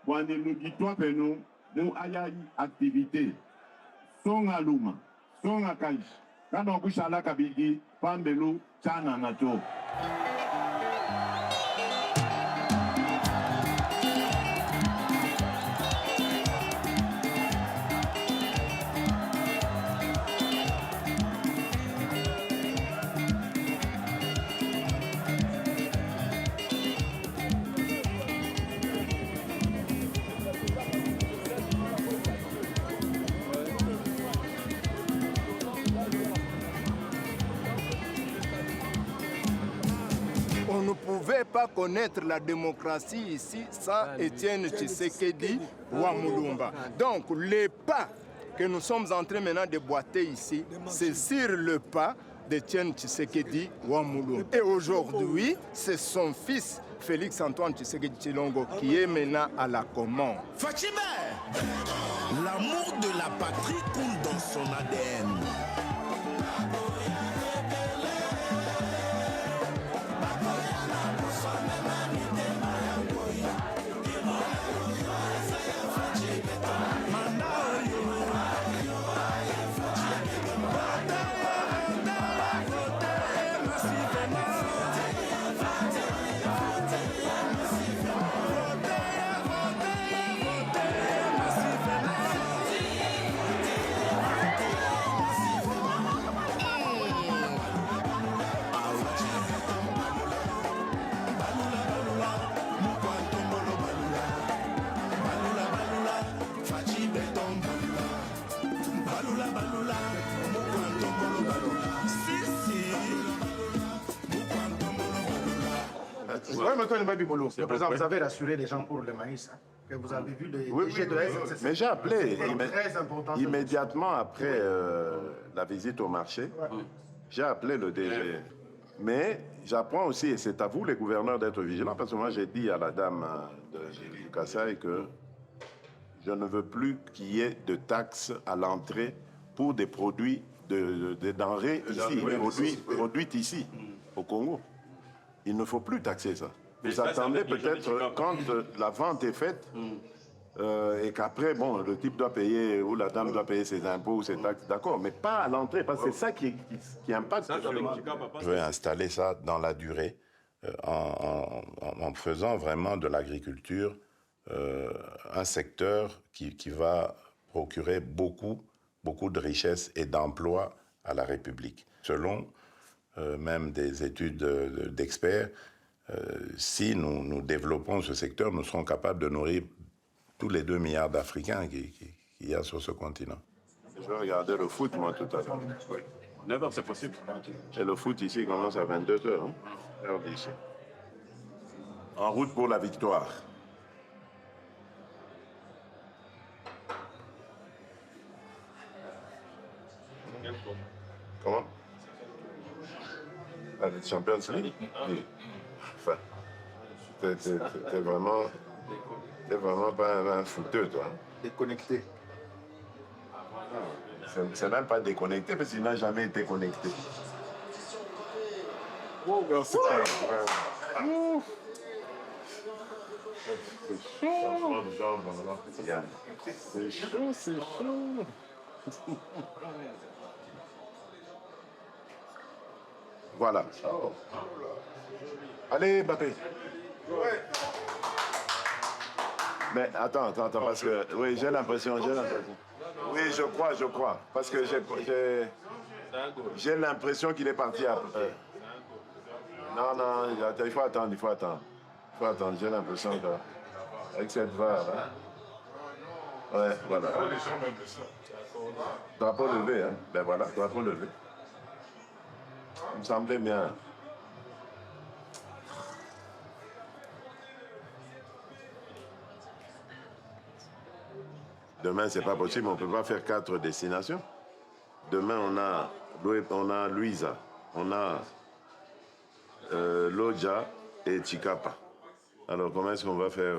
[SPEAKER 23] bwande nous ditwa penu, nous ayayi activité. Songa luma, songa kaish, kano kushala kabigi, pambelu, chana nato.
[SPEAKER 3] On ne pouvait pas connaître la démocratie ici sans Étienne Tshisekedi Wamulumba. Donc les pas que nous sommes en train maintenant de boiter ici, c'est sur le pas d'Étienne Tshisekedi Wamulumba. Et aujourd'hui, c'est son fils Félix Antoine Tshisekedi Tshilombo qui est maintenant à la commande.
[SPEAKER 17] Fachibert, l'amour de la patrie coule dans son ADN.
[SPEAKER 21] Le président, vous avez rassuré les gens pour le maïs, hein, que vous avez vu les DG de la SNCC.
[SPEAKER 9] Mais j'ai appelé
[SPEAKER 21] Très important.
[SPEAKER 9] immédiatement après la visite au marché. J'ai appelé le DG. Mais j'apprends aussi, et c'est à vous les gouverneurs d'être vigilants, parce que moi j'ai dit à la dame du Kassai que je ne veux plus qu'il y ait de taxes à l'entrée pour des produits, des denrées ici, produites ici, au Congo. Il ne faut plus taxer ça. Vous attendez peut-être quand la vente est faite et qu'après, bon, le type doit payer ou la dame doit payer ses impôts ou ses taxes, d'accord, mais pas à l'entrée, parce que c'est ça qui impacte. Je vais installer ça dans la durée en faisant vraiment de l'agriculture un secteur qui va procurer beaucoup de richesses et d'emplois à la République. Selon même des études d'experts, si nous développons ce secteur, nous serons capables de nourrir tous les 2 milliards d'Africains qu'il y a sur ce continent. Je vais regarder le foot, moi, tout à l'heure.
[SPEAKER 1] 9h, c'est possible.
[SPEAKER 9] Et le foot ici commence à 22h, hein, heure d'ici. En route pour la victoire. Comment? La Champions League? Oui. Enfin, t'es vraiment pas un footeux, toi.
[SPEAKER 21] Déconnecté.
[SPEAKER 9] C'est même pas déconnecté, parce qu'il n'a jamais été connecté.
[SPEAKER 21] Oh,
[SPEAKER 9] c'est chaud, c'est chaud. Voilà. Allez, Mbappé. Mais attends, parce que... Oui, j'ai l'impression. Oui, je crois. Parce que j'ai l'impression qu'il est parti après. Non, il faut attendre. J'ai l'impression qu'avec cette VAR... Ouais, voilà. Drapeau levé, hein. Ben voilà, drapeau levé. Il me semblait bien. Demain, c'est pas possible, on ne peut pas faire 4 destinations. Demain, on a Luisa, on a Loja et Chicapa. Alors, comment est-ce qu'on va faire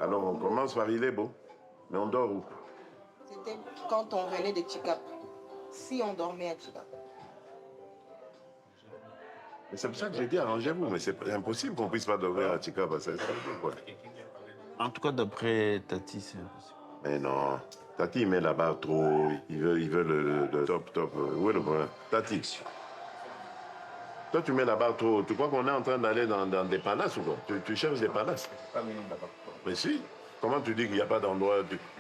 [SPEAKER 9] Alors, on commence par Ilebo, mais on dort où?
[SPEAKER 4] C'était quand on venait de Chicapa. Si on dormait à Chicapa.
[SPEAKER 9] Mais c'est pour ça que j'ai dit, arrangez-vous, mais c'est impossible qu'on ne puisse pas dormir à Chicapa.
[SPEAKER 13] En tout cas, d'après Tati, c'est impossible.
[SPEAKER 9] Mais non, Tati, il met la barre trop, il veut le top. Où est le problème? Tati, toi, tu mets la barre trop haut. Tu crois qu'on est en train d'aller dans des palaces ou quoi? Tu cherches des palaces? Mais si. Comment tu dis qu'il n'y a pas d'endroit?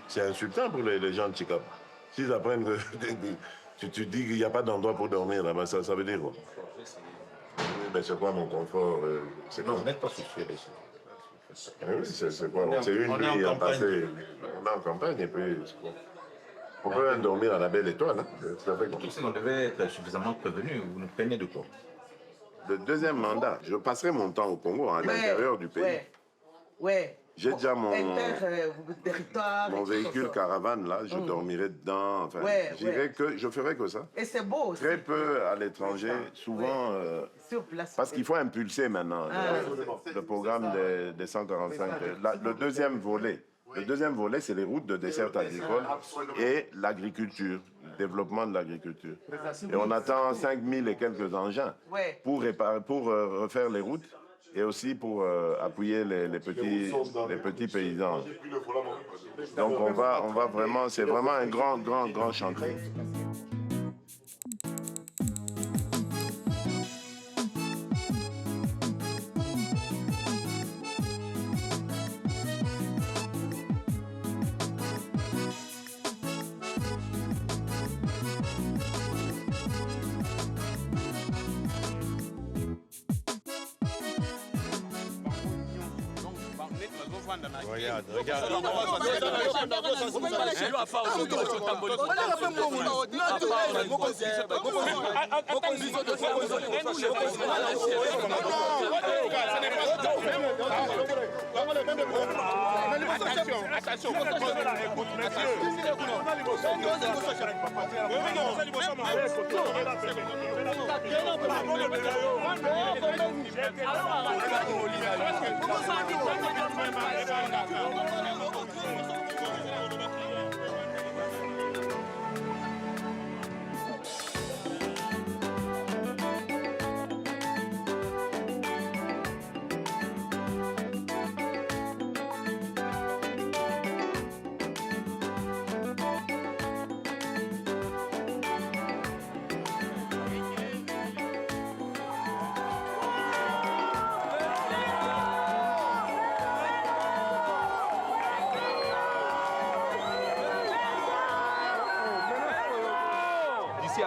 [SPEAKER 9] C'est insultant pour les gens de Chicapa. S'ils apprennent que tu dis qu'il n'y a pas d'endroit pour dormir là-bas, ça veut dire quoi? Oui, mais c'est quoi mon confort? Non, vous n'êtes pas soucié de ça. Oui, c'est quoi? C'est une nuit à passer. On est en campagne et puis... On peut même dormir à la belle étoile. Hein?
[SPEAKER 7] On devait être suffisamment prévenu. Vous nous prenez de quoi?
[SPEAKER 9] Le deuxième mandat, je passerai mon temps au Congo, à l'intérieur du pays.
[SPEAKER 4] Ouais.
[SPEAKER 9] J'ai déjà mon
[SPEAKER 4] territoire,
[SPEAKER 9] véhicule caravane, là, je dormirai dedans. Enfin, je ferai que ça.
[SPEAKER 4] Et c'est beau aussi.
[SPEAKER 9] Très peu à l'étranger, souvent...
[SPEAKER 4] Sur place.
[SPEAKER 9] Parce qu'il faut impulser maintenant le programme des 145. Le deuxième volet, c'est les routes de dessert agricole et l'agriculture, le développement de l'agriculture. Et on attend 5000 et quelques engins pour refaire les routes et aussi pour appuyer les petits paysans. Donc on va vraiment, c'est vraiment un grand chantier.
[SPEAKER 2] Regarde. Attention,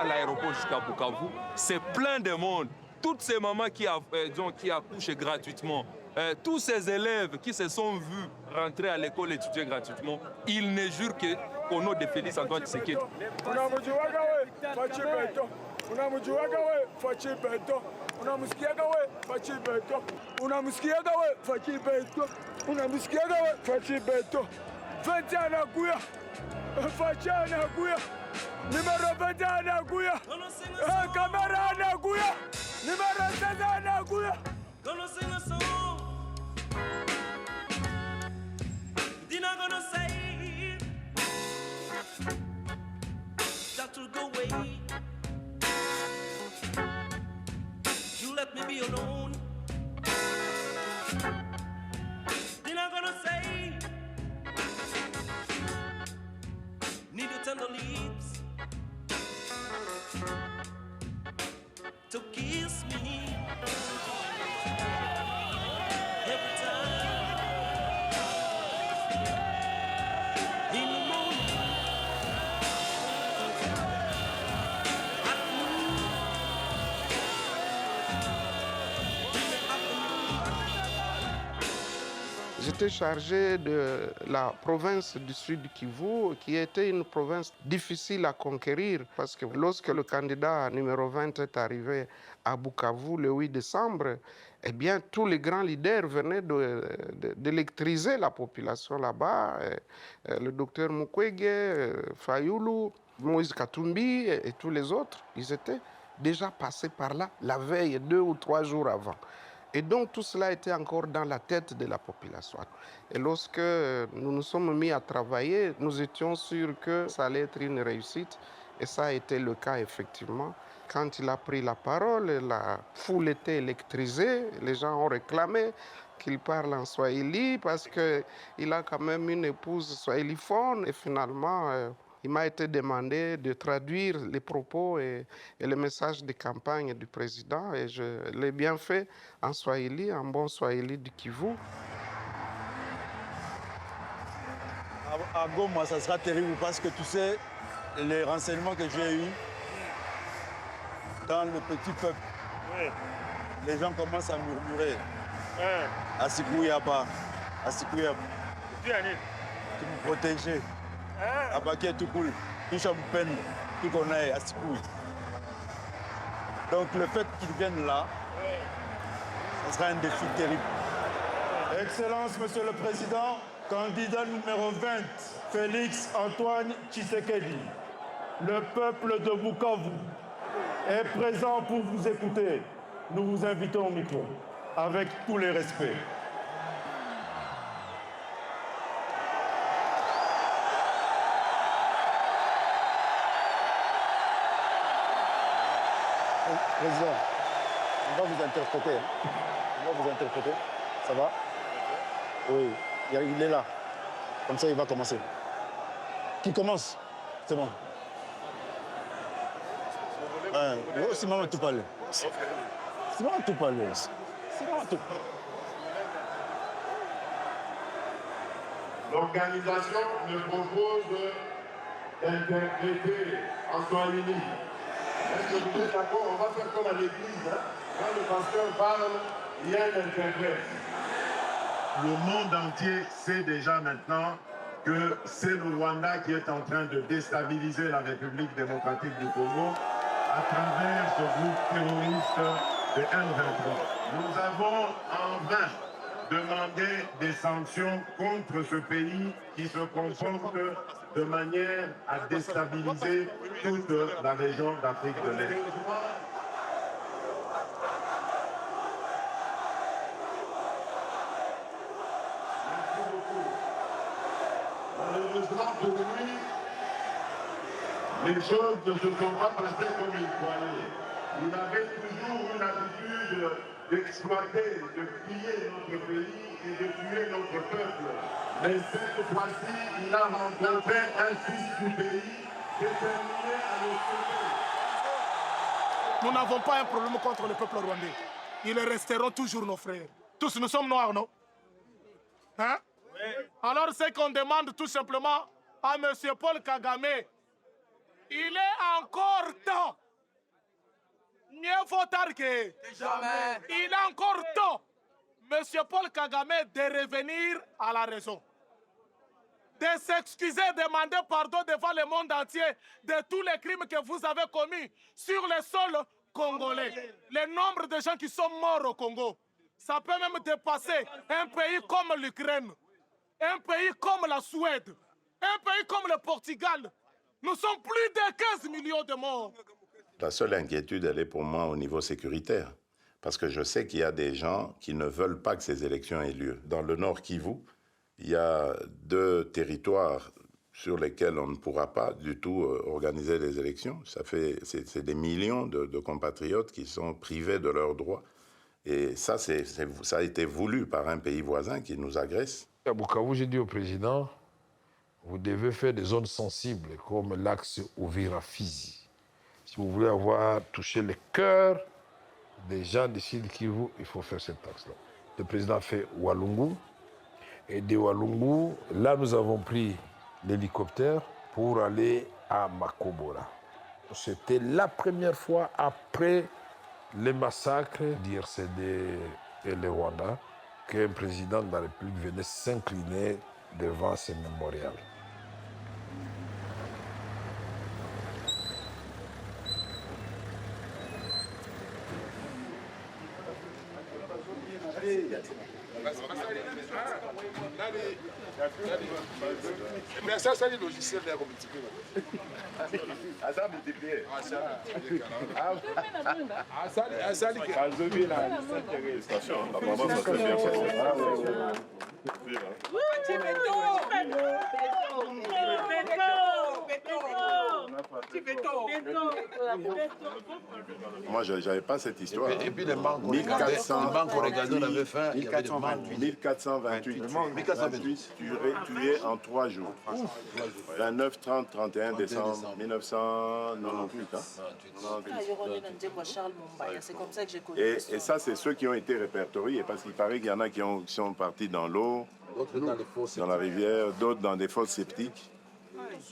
[SPEAKER 6] à l'aéroport jusqu'à Bukavu, c'est plein de monde. Toutes ces mamans qui accouchent gratuitement, tous ces élèves qui se sont vus rentrer à l'école étudier gratuitement, ils ne jurent qu'au nom de Félix Antoine Tshisekedi.
[SPEAKER 23] Numero 20 anakuya. Kamera anakuya. Numero 16 anakuya. Dina gonna say that will go away. You let me be alone. Dina gonna say need your tender lips.
[SPEAKER 5] J'étais chargé de la province du Sud Kivu, qui était une province difficile à conquérir, parce que lorsque le candidat numéro 20 est arrivé à Bukavu le 8 décembre, eh bien, tous les grands leaders venaient d'électriser la population là-bas. Le docteur Mukwege, Fayulu, Moïse Katumbi et tous les autres, ils étaient déjà passés par là la veille, 2 ou 3 jours avant. Et donc tout cela était encore dans la tête de la population. Et lorsque nous nous sommes mis à travailler, nous étions sûrs que ça allait être une réussite. Et ça a été le cas effectivement. Quand il a pris la parole, la foule était électrisée. Les gens ont réclamé qu'il parle en swahili parce qu'il a quand même une épouse swahiliphone. Et finalement, il m'a été demandé de traduire les propos et les messages de campagne du président. Et je l'ai bien fait en swahili, en bon swahili du Kivu.
[SPEAKER 14] À Goma, ça sera terrible parce que tu sais, les renseignements que j'ai eus dans le petit peuple, les gens commencent à murmurer. Asikouyaba, Asikouyaba. Tu me protéger. Abaké tout cool. Tout champagne, tout qu'on a, Asikouy. Donc le fait qu'ils viennent là, ce sera un défi terrible.
[SPEAKER 23] Excellence, Monsieur le Président, candidat numéro 20, Félix Antoine Tshisekedi, le peuple de Bukavu est présent pour vous écouter. Nous vous invitons au micro, avec tous les respects.
[SPEAKER 14] Président, on va vous interpréter. On va vous interpréter. Ça va? Oui, il est là. Comme ça, il va commencer. Qui commence? C'est bon. C'est maman tout parler. C'est maman tout parler. C'est maman tout parler.
[SPEAKER 23] L'organisation me propose d'interpréter en swahili. Est-ce que vous êtes d'accord? On va faire comme à l'église. Hein? Quand le pasteur parle, il y a un interprète. Le monde entier sait déjà maintenant que c'est le Rwanda qui est en train de déstabiliser la République démocratique du Congo à travers ce groupe terroriste de M23. Nous avons en vain demandé des sanctions contre ce pays qui se comporte de manière à déstabiliser toute la région d'Afrique de l'Est. Malheureusement pour lui, les choses ne se sont pas passées comme il croyait. Il avait toujours une habitude d'exploiter, de piller notre pays et de tuer notre peuple. Mais cette fois-ci, il a rencontré un fils du pays déterminé à le sauver.
[SPEAKER 21] Nous n'avons pas un problème contre le peuple rwandais. Ils resteront toujours nos frères. Tous nous sommes noirs, non? Hein? Alors c'est qu'on demande tout simplement à M. Paul Kagame, il est encore temps. Mieux vaut tard que jamais. Il est encore temps, M. Paul Kagame, de revenir à la raison. De s'excuser, demander pardon devant le monde entier de tous les crimes que vous avez commis sur le sol congolais. Le nombre de gens qui sont morts au Congo, ça peut même dépasser un pays comme l'Ukraine. Un pays comme la Suède, un pays comme le Portugal, nous sommes plus de 15 millions de morts.
[SPEAKER 9] La seule inquiétude, elle est pour moi au niveau sécuritaire. Parce que je sais qu'il y a des gens qui ne veulent pas que ces élections aient lieu. Dans le Nord Kivu, il y a 2 territoires sur lesquels on ne pourra pas du tout organiser les élections. C'est des millions de compatriotes qui sont privés de leurs droits. Et ça, ça a été voulu par un pays voisin qui nous agresse.
[SPEAKER 12] À Bukavu, j'ai dit au président, vous devez faire des zones sensibles comme l'axe Uvira-Fizi. Si vous voulez avoir touché le cœur des gens du Sud Kivu, il faut faire cet axe-là. Le président a fait Walungu. Et de Walungu, là, nous avons pris l'hélicoptère pour aller à Makobora. C'était la première fois après les massacres d'IRCD et le Rwanda qu'un président de la République venait s'incliner devant ces mémorials.
[SPEAKER 21] Mais ça, c'est le logiciel de
[SPEAKER 1] Ah, ça multiplié.
[SPEAKER 9] Moi, je n'avais pas cette histoire.
[SPEAKER 12] Et puis les banques
[SPEAKER 9] 1428,
[SPEAKER 12] on avait fait.
[SPEAKER 9] 1428 tués en 3 jours. 29, 30, 31 décembre 1998.
[SPEAKER 4] C'est comme ça que j'ai connu.
[SPEAKER 9] Et ça, c'est ceux qui ont été répertoriés, parce qu'il paraît qu'il y en a qui sont partis dans l'eau, dans la rivière, d'autres dans des fosses septiques.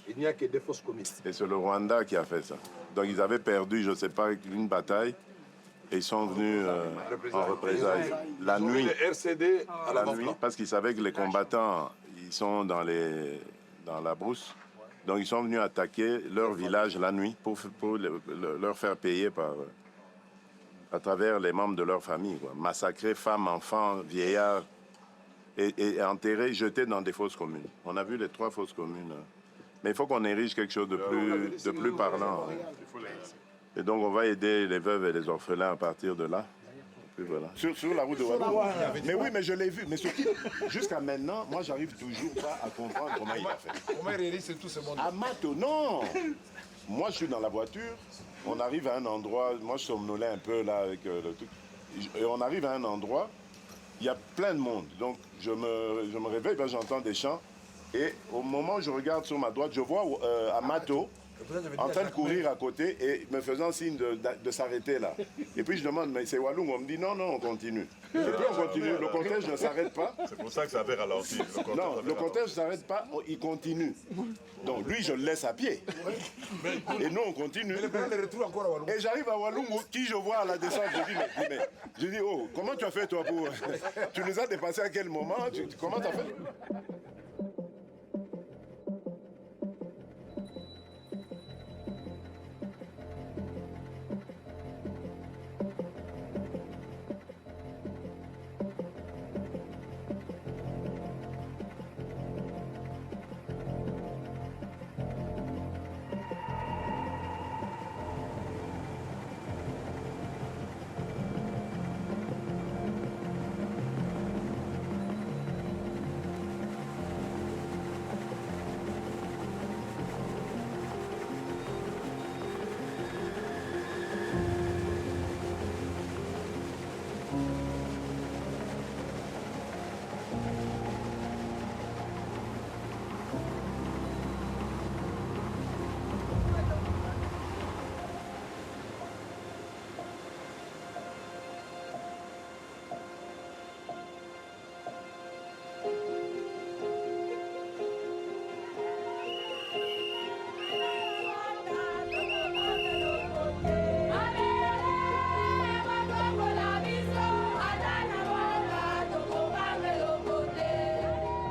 [SPEAKER 21] Il n'y a que des fausses communes.
[SPEAKER 9] Et c'est le Rwanda qui a fait ça. Donc ils avaient perdu, je ne sais pas, une bataille, et ils sont venus en représailles. La nuit, parce qu'ils savaient que les combattants, ils sont dans la brousse. Donc ils sont venus attaquer leur village la nuit pour leur faire payer à travers les membres de leur famille. Quoi. Massacrer femmes, enfants, vieillards, et enterrer, jeter dans des fosses communes. On a vu les 3 fosses communes. Mais il faut qu'on érige quelque chose de plus parlant. Et donc on va aider les veuves et les orphelins à partir de là. Et puis voilà. Sur la route de Ouagadougou. Mais oui, mais je l'ai vu. Mais jusqu'à maintenant, moi, j'arrive toujours pas à comprendre comment il a fait.
[SPEAKER 12] Comment il réalise tout ce monde?
[SPEAKER 9] À Mato, non. Moi, je suis dans la voiture. On arrive à un endroit. Moi, je somnolais un peu là avec le truc. Et on arrive à un endroit. Il y a plein de monde. Donc, je me réveille, ben, j'entends des chants. Et au moment où je regarde sur ma droite, je vois Amato en train de courir à côté et me faisant signe de s'arrêter là. Et puis je demande, mais c'est Walloum? On me dit non, on continue. Et puis on continue, le cortège ne s'arrête pas.
[SPEAKER 1] C'est pour ça que ça avait ralenti.
[SPEAKER 9] Non, le cortège ne s'arrête pas, il continue. Donc lui, je le laisse à pied. Et nous, on continue. Et j'arrive à Walloum, qui je vois à la descente, je dis, oh, comment tu as fait toi pour... Tu nous as dépassé à quel moment? Comment tu as fait?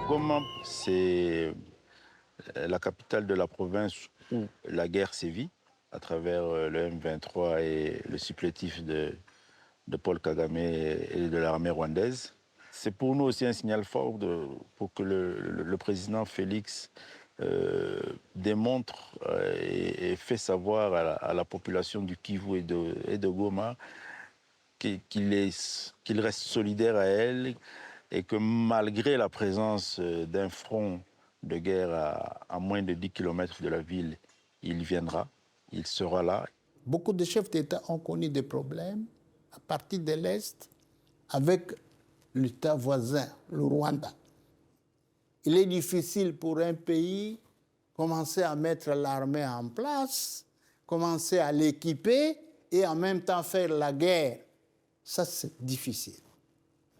[SPEAKER 18] Goma, c'est la capitale de la province où la guerre sévit, à travers le M23 et le supplétif de Paul Kagame et de l'armée rwandaise. C'est pour nous aussi un signal fort pour que le président Félix démontre et fait savoir à la population du Kivu et de Goma qu'il reste solidaire à elle et que malgré la présence d'un front de guerre à moins de 10 km de la ville, il viendra, il sera là.
[SPEAKER 19] Beaucoup de chefs d'État ont connu des problèmes à partir de l'Est avec l'État voisin, le Rwanda. Il est difficile pour un pays commencer à mettre l'armée en place, commencer à l'équiper et en même temps faire la guerre. Ça, c'est difficile.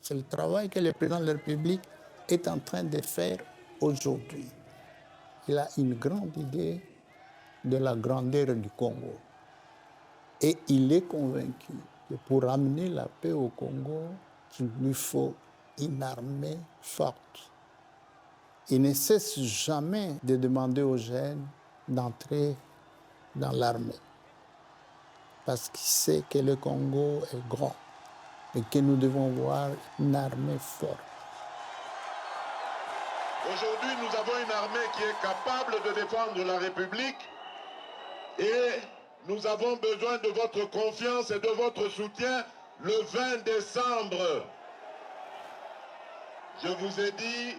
[SPEAKER 19] C'est le travail que le président de la République est en train de faire aujourd'hui. Il a une grande idée de la grandeur du Congo. Et il est convaincu que pour amener la paix au Congo, il lui faut une armée forte. Il ne cesse jamais de demander aux jeunes d'entrer dans l'armée. Parce qu'il sait que le Congo est grand et que nous devons voir une armée forte.
[SPEAKER 23] Aujourd'hui, nous avons une armée qui est capable de défendre la République et nous avons besoin de votre confiance et de votre soutien le 20 décembre. Je vous ai dit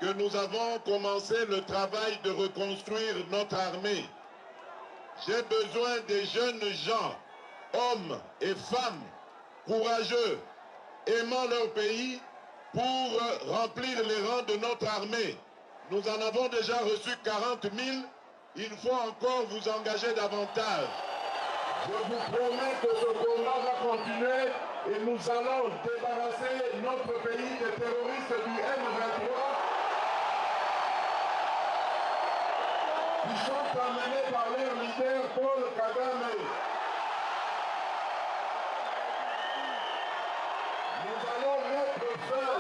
[SPEAKER 23] que nous avons commencé le travail de reconstruire notre armée. J'ai besoin des jeunes gens, hommes et femmes, courageux, aimant leur pays, pour remplir les rangs de notre armée. Nous en avons déjà reçu 40 000. Il faut encore vous engager davantage. Je vous promets que ce combat va continuer et nous allons débarrasser notre pays des terroristes du M23 qui sont amenés par leur leader Paul Kagame. Nous allons mettre fin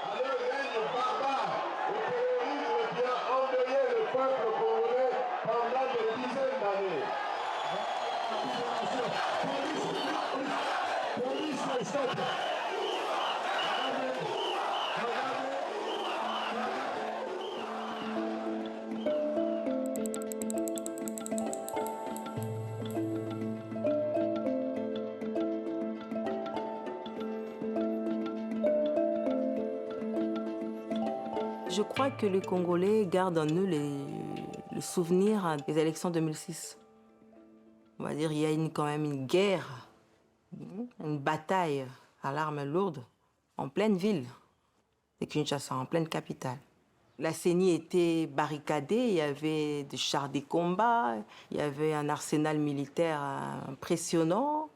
[SPEAKER 23] à leur règne barbare, au terrorisme qui a endeuillé le peuple congolais pendant des dizaines d'années.
[SPEAKER 4] Je crois que les Congolais gardent en eux le souvenir des élections 2006. On va dire qu'il y a quand même une guerre, une bataille à l'arme lourde en pleine ville de Kinshasa, en pleine capitale. La CENI était barricadée, il y avait des chars de combat, il y avait un arsenal militaire impressionnant.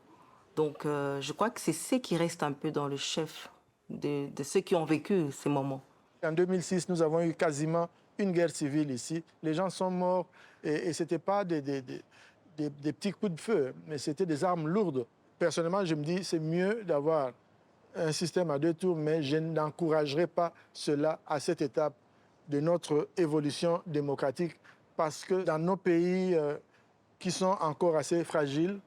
[SPEAKER 4] Donc je crois que c'est ce qui reste un peu dans le chef de ceux qui ont vécu ces moments.
[SPEAKER 21] En 2006, nous avons eu quasiment une guerre civile ici. Les gens sont morts et ce n'était pas des petits coups de feu, mais c'était des armes lourdes. Personnellement, je me dis c'est mieux d'avoir un système à 2 tours, mais je n'encouragerai pas cela à cette étape de notre évolution démocratique parce que dans nos pays qui sont encore assez fragiles,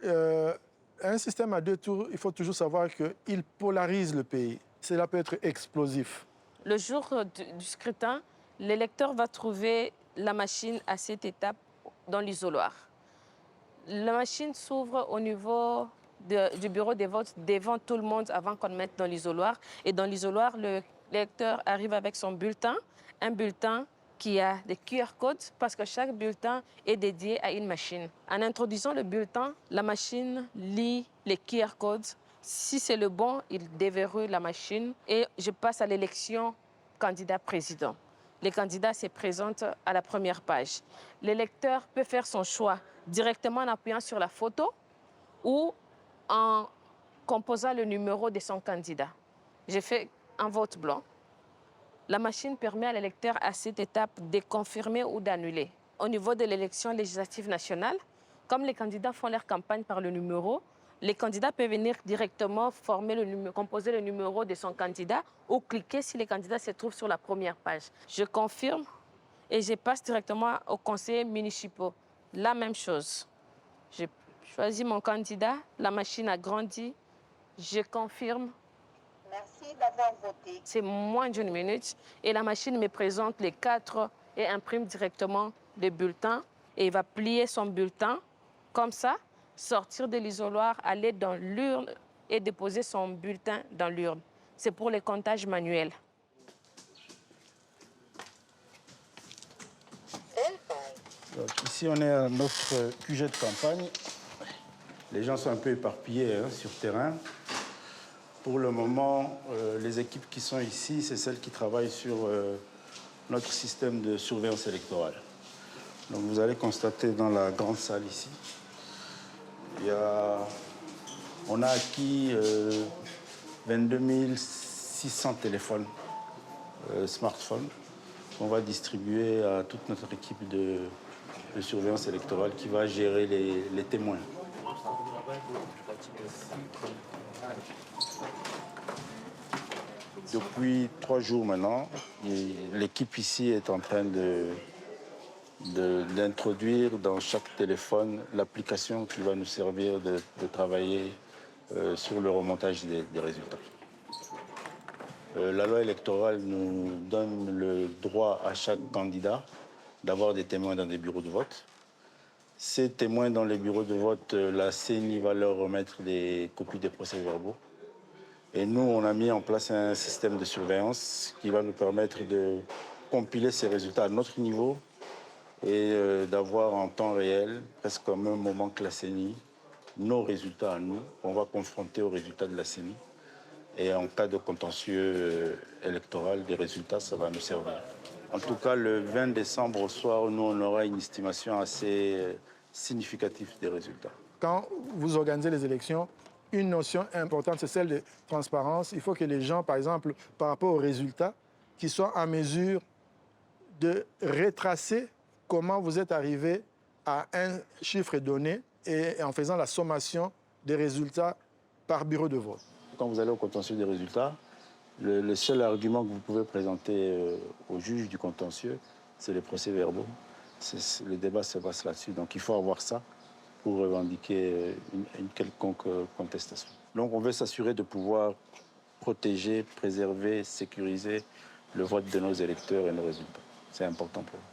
[SPEAKER 21] un système à 2 tours, il faut toujours savoir qu'il polarise le pays. Cela peut être explosif.
[SPEAKER 8] Le jour du scrutin, l'électeur va trouver la machine à cette étape dans l'isoloir. La machine s'ouvre au niveau du bureau des votes devant tout le monde avant qu'on le mette dans l'isoloir. Et dans l'isoloir, l'électeur arrive avec son bulletin, un bulletin qui a des QR codes parce que chaque bulletin est dédié à une machine. En introduisant le bulletin, la machine lit les QR codes. Si c'est le bon, il déverrouille la machine et je passe à l'élection candidat-président. Les candidats se présentent à la première page. L'électeur peut faire son choix directement en appuyant sur la photo ou en composant le numéro de son candidat. J'ai fait un vote blanc. La machine permet à l'électeur à cette étape de confirmer ou d'annuler. Au niveau de l'élection législative nationale, comme les candidats font leur campagne par le numéro, les candidats peuvent venir directement composer le numéro de son candidat ou cliquer si le candidat se trouve sur la première page. Je confirme et je passe directement aux conseillers municipaux. La même chose. J'ai choisi mon candidat, la machine a grandi, je confirme.
[SPEAKER 15] Merci d'avoir voté.
[SPEAKER 8] C'est moins d'1 minute et la machine me présente les 4 et imprime directement le bulletin et il va plier son bulletin comme ça, sortir de l'isoloir, aller dans l'urne et déposer son bulletin dans l'urne. C'est pour les comptages manuels.
[SPEAKER 14] Donc, ici, on est à notre QG de campagne. Les gens sont un peu éparpillés sur terrain. Pour le moment, les équipes qui sont ici, c'est celles qui travaillent sur notre système de surveillance électorale. Donc, vous allez constater dans la grande salle ici, on a acquis 22 600 téléphones, smartphones, qu'on va distribuer à toute notre équipe de surveillance électorale qui va gérer les témoins.
[SPEAKER 18] Depuis 3 jours maintenant, l'équipe ici est en train d'introduire dans chaque téléphone l'application qui va nous servir de travailler sur le remontage des résultats. La loi électorale nous donne le droit à chaque candidat d'avoir des témoins dans des bureaux de vote. Ces témoins dans les bureaux de vote, la CENI va leur remettre des copies des procès-verbaux. Et nous, on a mis en place un système de surveillance qui va nous permettre de compiler ces résultats à notre niveau et d'avoir en temps réel, presque au même moment que la CENI, nos résultats à nous. On va confronter aux résultats de la CENI. Et en cas de contentieux électoral, des résultats, ça va nous servir. En tout cas, le 20 décembre au soir, nous, on aura une estimation assez significative des résultats.
[SPEAKER 21] Quand vous organisez les élections, une notion importante, c'est celle de transparence. Il faut que les gens, par exemple, par rapport aux résultats, qu'ils soient en mesure de retracer comment vous êtes arrivé à un chiffre donné et en faisant la sommation des résultats par bureau de vote.
[SPEAKER 18] Quand vous allez au contentieux des résultats, le seul argument que vous pouvez présenter au juge du contentieux, c'est les procès-verbaux. Le débat se passe là-dessus. Donc il faut avoir ça pour revendiquer une quelconque contestation. Donc on veut s'assurer de pouvoir protéger, préserver, sécuriser le vote de nos électeurs et nos résultats. C'est important pour nous.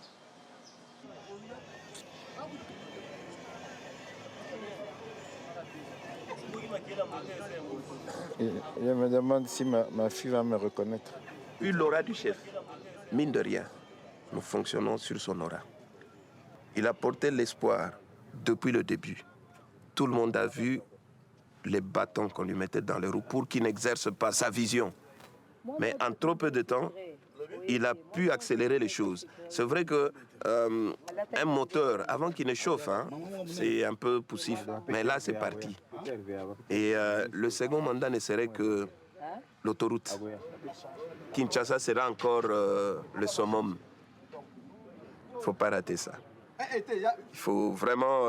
[SPEAKER 18] Je me demande si ma fille va me reconnaître.
[SPEAKER 10] Puis l'aura du chef, mine de rien, nous fonctionnons sur son aura. Il a porté l'espoir depuis le début. Tout le monde a vu les bâtons qu'on lui mettait dans les roues pour qu'il n'exerce pas sa vision. Mais en trop peu de temps, il a pu accélérer les choses. C'est vrai que un moteur, avant qu'il ne chauffe, c'est un peu poussif. Mais là, c'est parti. Et le second mandat ne serait que l'autoroute. Kinshasa sera encore le summum. Il ne faut pas rater ça. Il faut vraiment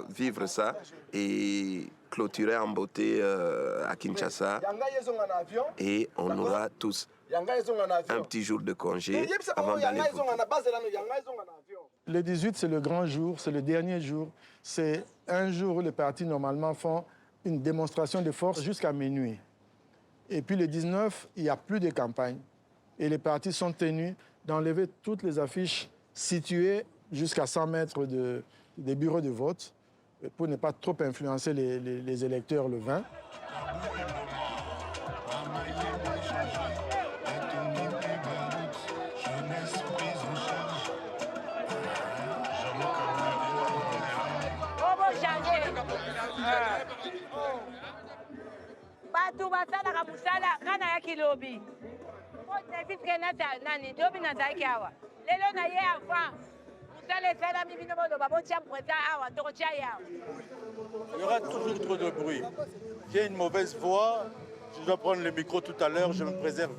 [SPEAKER 10] vivre ça et clôturer en beauté à Kinshasa. Et on aura tous un petit jour de congé avant d'aller voter.
[SPEAKER 21] Le 18, c'est le grand jour, c'est le dernier jour. C'est un jour où les partis, normalement, font une démonstration de force jusqu'à minuit. Et puis le 19, il n'y a plus de campagne. Et les partis sont tenus d'enlever toutes les affiches situées jusqu'à 100 mètres des bureaux de vote pour ne pas trop influencer les électeurs le 20.
[SPEAKER 11] Batu basalaka musala ngana ya kilobi otefiske nani dobi nazalaki awa lelo na ye avant musala esalami bino boloba botia mpresa awa tokotia ye awa.
[SPEAKER 22] Il y aura toujours trop de bruit. J'ai une mauvaise voix, je dois prendre le micro tout à l'heure, je me préserve.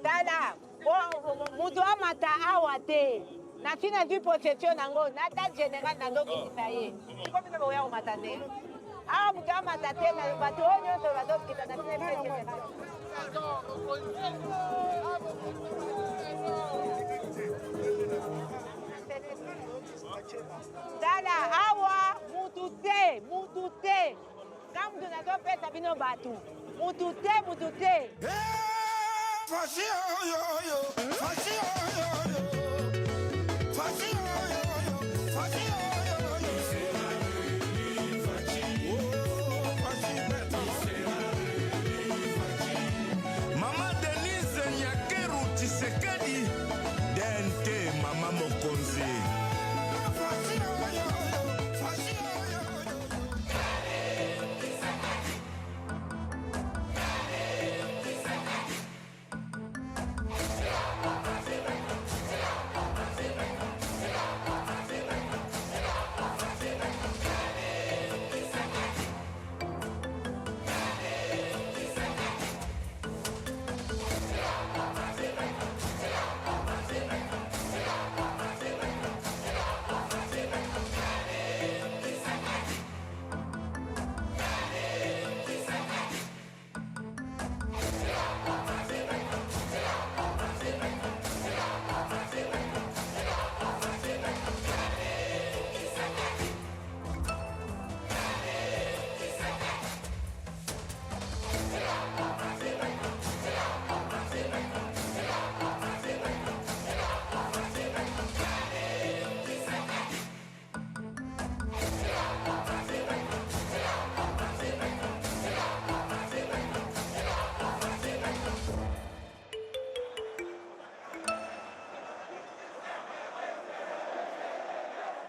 [SPEAKER 11] Tala, mutu amata awa te. Na fina du possession nango, na date générale na doki kisaye. Iko bino boya omata te. Awa mutu amata te na bato onyo to la doki kita na fina date générale. Tala, awa mutu te. Quand vous n'avez pas fait bino batu. Mutu te.
[SPEAKER 17] Mama Denise Nyakeru Tshisekedi Dente Mama Mokonzi.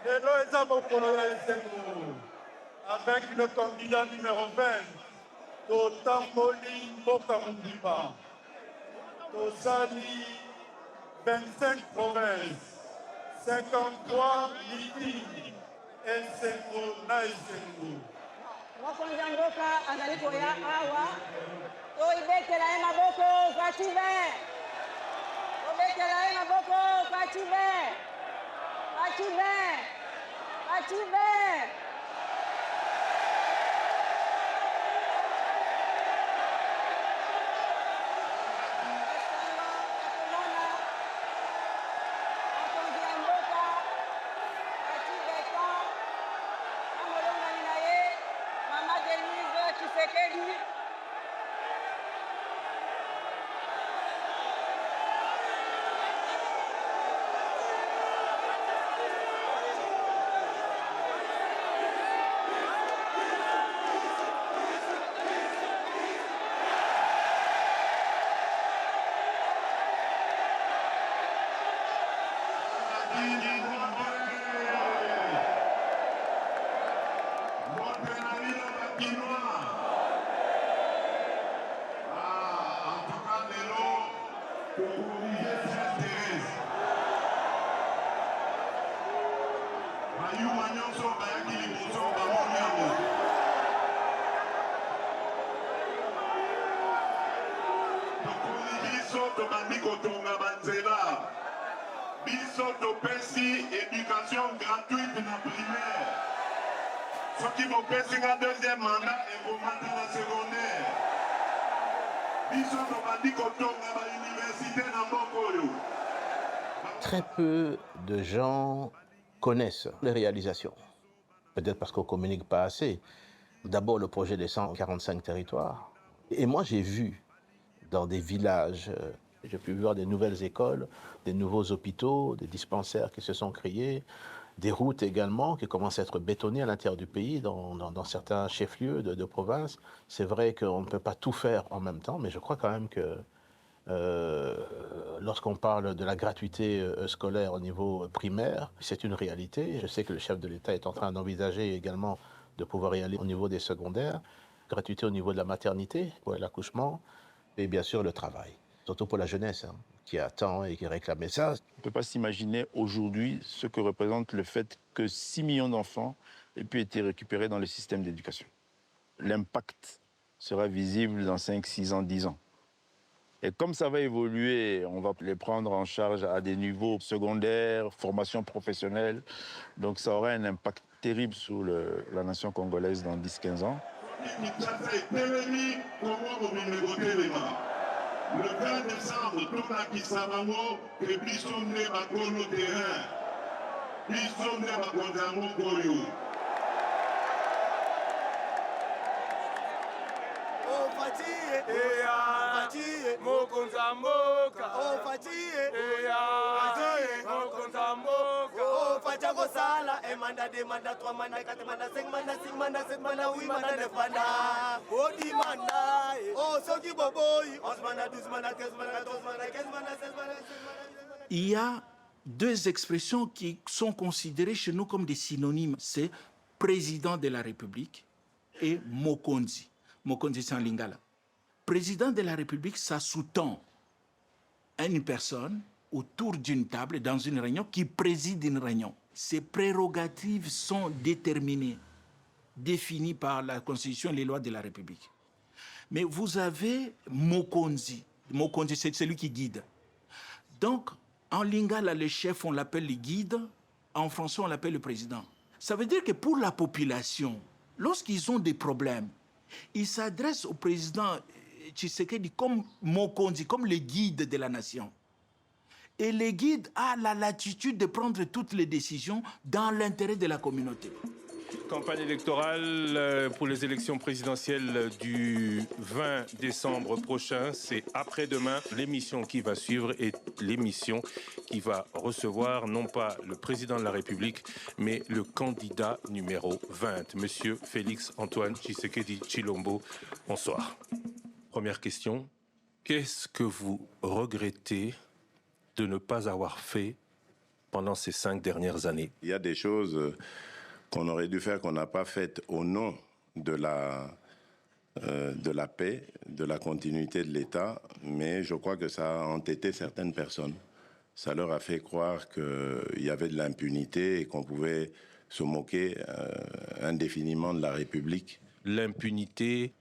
[SPEAKER 22] lelo eza mokolo ya esengo avec le candidat numéro 20 totamboli mboka mobimba tosali 25 provinces 53 meeting esengo na esengo
[SPEAKER 11] mokonzi ya mboka azali koya awa toibetela ye maboko fative tobetela ye maboko fative fative fative
[SPEAKER 23] tobandi kotonga banzela biso topesi éducation gratuite na primaire soki bopesi nga deuxième mandat ekomata na secondaire biso tobandi kotonga bauniversité na mboka oyo.
[SPEAKER 13] Très peu de gens connaissent les réalisations. Peut-être parce qu'on ne communique pas assez. D'abord, le projet des 145 territoires. Et moi, j'ai vu dans des villages, j'ai pu voir des nouvelles écoles, des nouveaux hôpitaux, des dispensaires qui se sont créés, des routes également qui commencent à être bétonnées à l'intérieur du pays, dans certains chefs-lieux de province. C'est vrai qu'on ne peut pas tout faire en même temps, mais je crois quand même que lorsqu'on parle de la gratuité scolaire au niveau primaire, c'est une réalité. Je sais que le chef de l'État est en train d'envisager également de pouvoir y aller au niveau des secondaires, gratuité au niveau de la maternité, pour l'accouchement, et bien sûr le travail, surtout pour la jeunesse qui attend et qui réclame ça.
[SPEAKER 18] On ne peut pas s'imaginer aujourd'hui ce que représente le fait que 6 millions d'enfants aient pu être récupérés dans le système d'éducation. L'impact sera visible dans 5, 6 ans, 10 ans. Et comme ça va évoluer, on va les prendre en charge à des niveaux secondaires, formation professionnelle. Donc ça aura un impact terrible sur la nation congolaise dans 10-15 ans.
[SPEAKER 23] Le 20 décembre, tout à Kisamango, que Bisson ne va pas le terrain. Bisson ne va pas le Koyo.
[SPEAKER 2] Oh, Fatih, Fatih, Mokonza Mboka. Oh, Fatih, Fatih, Mokonza Mboka. Oh, Fatih, Gosala, Emanda, Demanda, 3 manda, 4 manda, 5 manda, 6 manda, 7 manda, 8 manda, 9 manda. Oh, Dimanda, oh, Soki Boboy, 11 manda, 12 manda, 13 manda, 14 manda, 15 manda, 16 manda, 16 manda.
[SPEAKER 3] Il y a deux expressions qui sont considérées chez nous comme des synonymes. C'est président de la République et Mokonzi. Mokonzi, c'est en lingala. Président de la République, ça sous-tend une personne autour d'une table, dans une réunion, qui préside une réunion. Ses prérogatives sont déterminées, définies par la Constitution et les lois de la République. Mais vous avez Mokonzi. Mokonzi, c'est celui qui guide. Donc, en lingala, le chef, on l'appelle le guide. En français, on l'appelle le président. Ça veut dire que pour la population, lorsqu'ils ont des problèmes, ils s'adressent au président Tshisekedi comme Mokonzi, comme le guide de la nation. Et le guide a la latitude de prendre toutes les décisions dans l'intérêt de la communauté.
[SPEAKER 6] Campagne électorale pour les élections présidentielles du 20 décembre prochain. C'est après-demain. L'émission qui va suivre est l'émission qui va recevoir non pas le président de la République, mais le candidat numéro 20, Monsieur Félix Antoine Tshisekedi Tshilombo. Bonsoir. Première question. Qu'est-ce que vous regrettez de ne pas avoir fait
[SPEAKER 7] pendant ces 5 dernières années?
[SPEAKER 9] Il y a des choses qu'on aurait dû faire, qu'on n'a pas faites au nom de la paix, de la continuité de l'État, mais je crois que ça a entêté certaines personnes. Ça leur a fait croire qu'il y avait de l'impunité et qu'on pouvait se moquer indéfiniment de la République.
[SPEAKER 7] L'impunité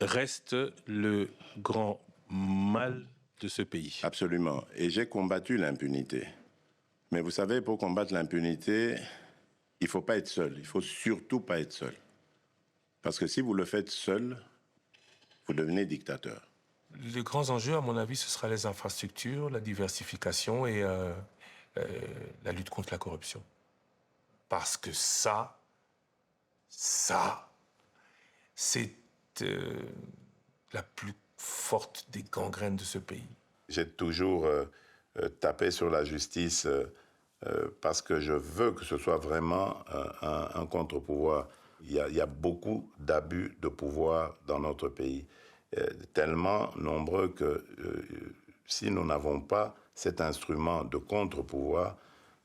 [SPEAKER 7] reste le grand mal de ce pays.
[SPEAKER 9] Absolument. Et j'ai combattu l'impunité. Mais vous savez, pour combattre l'impunité, il ne faut pas être seul. Il ne faut surtout pas être seul. Parce que si vous le faites seul, vous devenez dictateur.
[SPEAKER 7] Les grands enjeux, à mon avis, ce sera les infrastructures, la diversification et la lutte contre la corruption. Parce que ça, c'est la plus forte des gangrènes de ce pays.
[SPEAKER 9] J'ai toujours tapé sur la justice parce que je veux que ce soit vraiment un contre-pouvoir. Il y a beaucoup d'abus de pouvoir dans notre pays, tellement nombreux que si nous n'avons pas cet instrument de contre-pouvoir,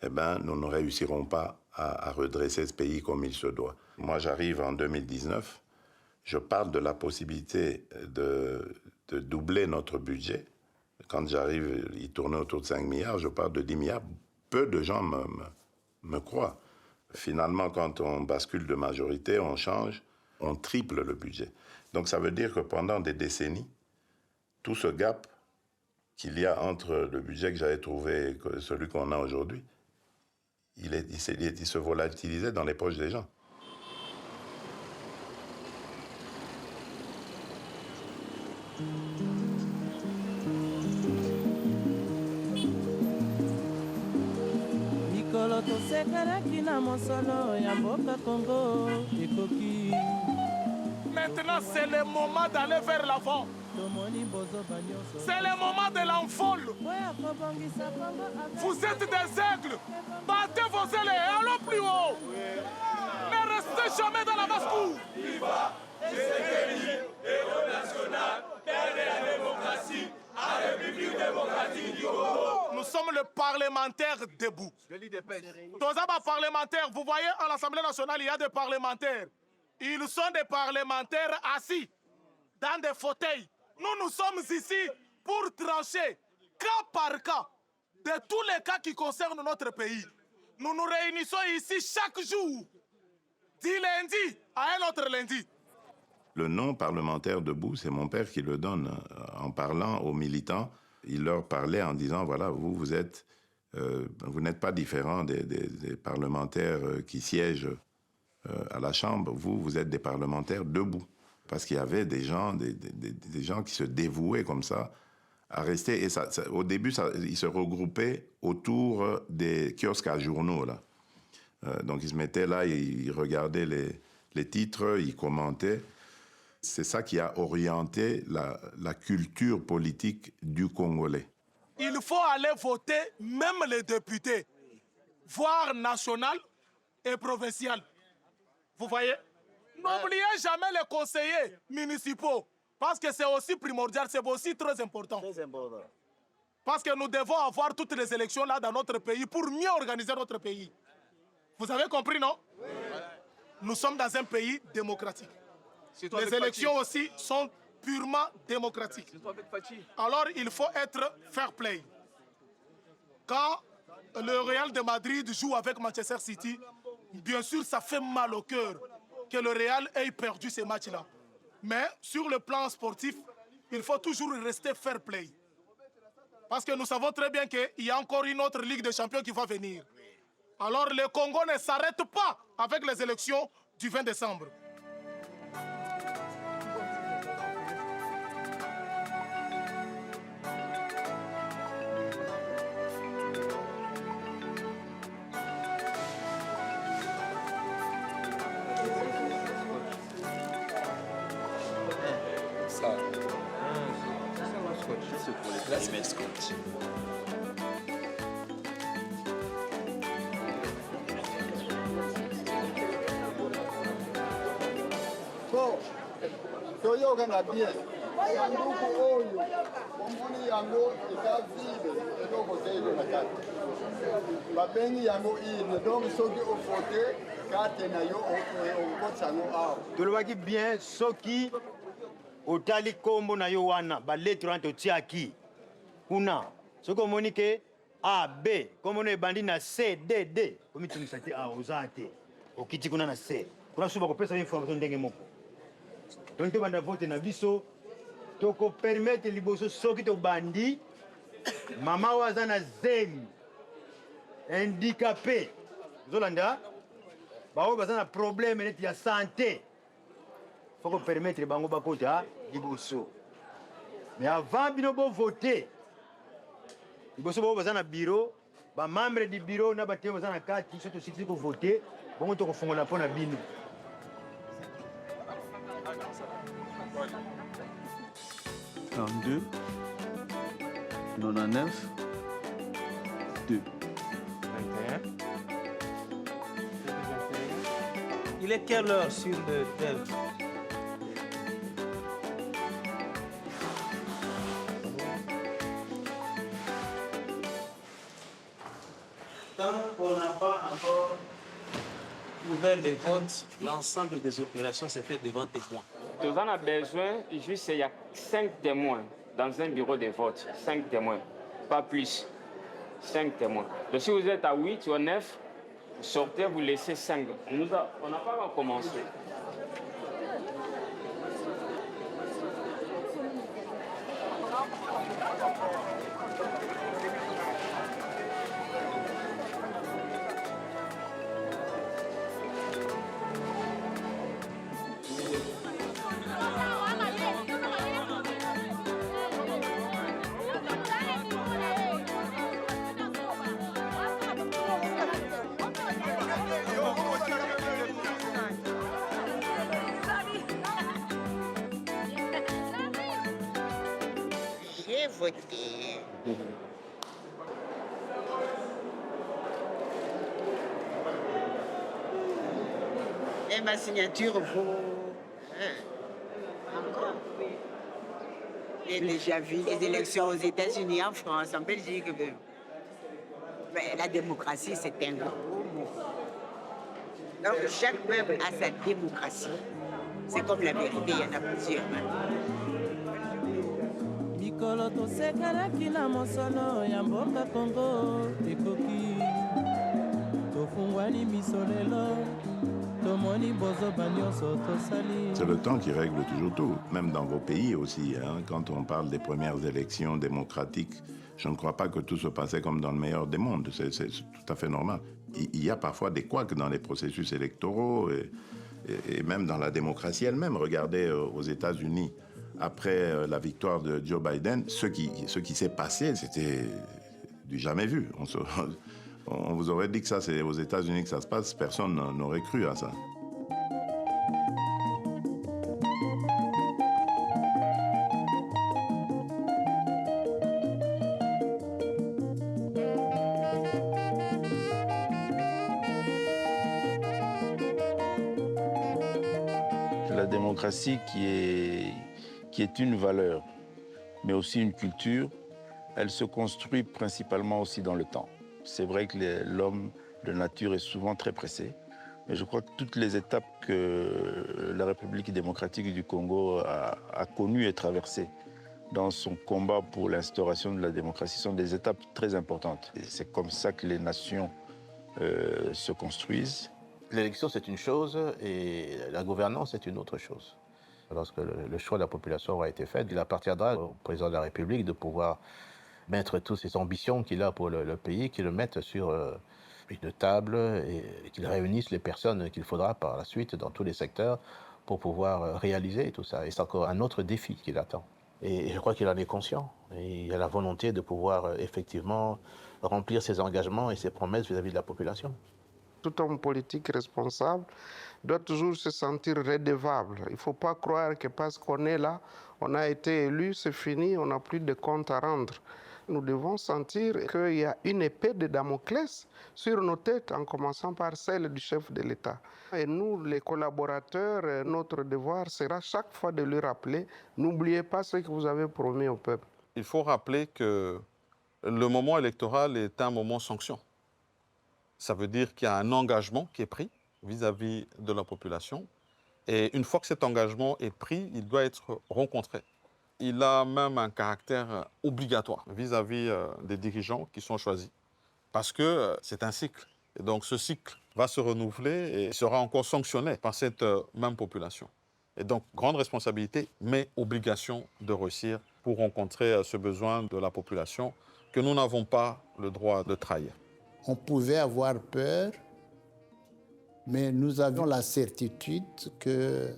[SPEAKER 9] eh ben, nous ne réussirons pas à redresser ce pays comme il se doit. Moi, j'arrive en 2019, je parle de la possibilité de doubler notre budget. Quand j'arrive, il tournait autour de 5 milliards, je parle de 10 milliards. Peu de gens me croient. Finalement, quand on bascule de majorité, on change, on triple le budget. Donc ça veut dire que pendant des décennies, tout ce gap qu'il y a entre le budget que j'avais trouvé et celui qu'on a aujourd'hui, il se volatilisait dans les poches des gens.
[SPEAKER 21] Maintenant, c'est le moment d'aller vers l'avant. C'est le moment de l'envol. Vous êtes des aigles. Battez vos ailes et allons plus haut. Ne restez jamais dans la basse-cour. Viva Tshisekedi, héros national, père de la démocratie, à la République démocratique du Congo. Nous sommes le parlementaire debout. Tozaba parlementaire, vous voyez, à l'Assemblée nationale, il y a des parlementaires. Ils sont des parlementaires assis dans des fauteuils. Nous sommes ici pour trancher, cas par cas, de tous les cas qui concernent notre pays. Nous nous réunissons ici chaque jour, du lundi à un autre lundi.
[SPEAKER 9] Le nom parlementaire debout, c'est mon père qui le donne. En parlant aux militants, il leur parlait en disant, voilà, vous n'êtes pas différents des parlementaires qui siègent à la Chambre. Vous êtes des parlementaires debout. Parce qu'il y avait des gens qui se dévouaient comme ça à rester. Et au début, ils se regroupaient autour des kiosques à journaux, là. Donc ils se mettaient là, ils regardaient les titres, ils commentaient. C'est ça qui a orienté la culture politique du Congolais.
[SPEAKER 21] Il faut aller voter, même les députés, voire national et provincial. Vous voyez? N'oubliez jamais les conseillers municipaux, parce que c'est aussi primordial, c'est aussi très important. Très important. Parce que nous devons avoir toutes les élections là dans notre pays pour mieux organiser notre pays. Vous avez compris, non? Oui. Nous sommes dans un pays démocratique. Les élections aussi sont purement démocratiques. Alors il faut être fair play. Quand le Real de Madrid joue avec Manchester City, bien sûr ça fait mal au cœur que le Real ait perdu ces matchs-là. Mais sur le plan sportif, il faut toujours rester fair play. Parce que nous savons très bien qu'il y a encore une autre Ligue des Champions qui va venir. Alors le Congo ne s'arrête pas avec les élections du 20 décembre.
[SPEAKER 23] Toyokanga bien. sanduku oyo omoni yango eza vide eloko te elo na kati babengi yango ine donc soki ovote karte na yo okotisa yango awa
[SPEAKER 5] tolobaki bien soki otali nkombo na yo wana balettre wana totiaki kuna soki omoni ke A, B, nkombo na ebandi na C, D, D komitungisa te awa oza te okiti kuna na C kuna so bakopesa information ndenge moko donc tobanda vote na biso tokopermettre liboso soki tobandi mama oyo aza na zemi handicapé ozolanda baoyo baza na problème neti ya santé faut kopermettre bango bakota liboso mais avant bino bovote liboso bao baza na bureau bamembre du bureau na bateye baza na kati so tosikisi kovote bongo tokofongola mpo na bino
[SPEAKER 16] 32, 99, 2.
[SPEAKER 20] 21. Il est quelle heure sur le tel? Tant qu'on n'a pas encore ouvert les votes, l'ensemble des opérations s'est fait devant témoins.
[SPEAKER 24] Nous en avons besoin, juste il y a 5 témoins dans un bureau de vote. 5 témoins, pas plus. 5 témoins. Donc si vous êtes à 8 ou à 9, vous sortez, vous laissez 5. On n'a pas encore commencé.
[SPEAKER 15] J'ai voté. Et ma signature vaut... encore. J'ai déjà vu les élections aux États-Unis, en France, en Belgique. Mais la démocratie, c'est un gros mot. Donc chaque peuple a sa démocratie. C'est comme la vérité, il y en a plusieurs.
[SPEAKER 20] mikolo tosekelaki na mosolo ya mboka kongo ekoki tofungwani miso lelo tomoni bozoba nyonso tosali.
[SPEAKER 9] C'est le temps qui règle toujours tout, même dans vos pays aussi. Hein. Quand on parle des premières élections démocratiques, je ne crois pas que tout se passait comme dans le meilleur des mondes. C'est tout à fait normal. Il y a parfois des couacs dans les processus électoraux et même dans la démocratie elle-même. Regardez aux États-Unis, après la victoire de Joe Biden, ce qui s'est passé, c'était du jamais vu. On vous aurait dit que ça, c'est aux États-Unis que ça se passe, personne n'aurait cru à ça.
[SPEAKER 18] La démocratie qui est une valeur, mais aussi une culture, elle se construit principalement aussi dans le temps. C'est vrai que l'homme de nature est souvent très pressé, mais je crois que toutes les étapes que la République démocratique du Congo a connues et traversées dans son combat pour l'instauration de la démocratie sont des étapes très importantes. C'est comme ça que les nations se construisent.
[SPEAKER 13] L'élection, c'est une chose et la gouvernance, c'est une autre chose. Lorsque le choix de la population aura été fait, il appartiendra au président de la République de pouvoir mettre toutes ses ambitions qu'il a pour le pays, qu'il le mette sur une table et qu'il réunisse les personnes qu'il faudra par la suite dans tous les secteurs pour pouvoir réaliser tout ça. Et c'est encore un autre défi qui l'attend. Et je crois qu'il en est conscient. Et il a la volonté de pouvoir effectivement remplir ses engagements et ses promesses vis-à-vis de la population.
[SPEAKER 25] Tout homme politique responsable doit toujours se sentir redevable. Il ne faut pas croire que parce qu'on est là, on a été élu, c'est fini, on n'a plus de compte à rendre. Nous devons sentir qu'il y a une épée de Damoclès sur nos têtes, en commençant par celle du chef de l'État. Et nous, les collaborateurs, notre devoir sera chaque fois de lui rappeler, n'oubliez pas ce que vous avez promis au peuple.
[SPEAKER 22] Il faut rappeler que le moment électoral est un moment sanction. Ça veut dire qu'il y a un engagement qui est pris vis-à-vis de la population. Et une fois que cet engagement est pris, il doit être rencontré. Il a même un caractère obligatoire vis-à-vis des dirigeants qui sont choisis. Parce que c'est un cycle. Et donc ce cycle va se renouveler et sera encore sanctionné par cette même population. Et donc grande responsabilité, mais obligation de réussir pour rencontrer ce besoin de la population que nous n'avons pas le droit de trahir.
[SPEAKER 1] On pouvait avoir peur, mais nous avions la certitude que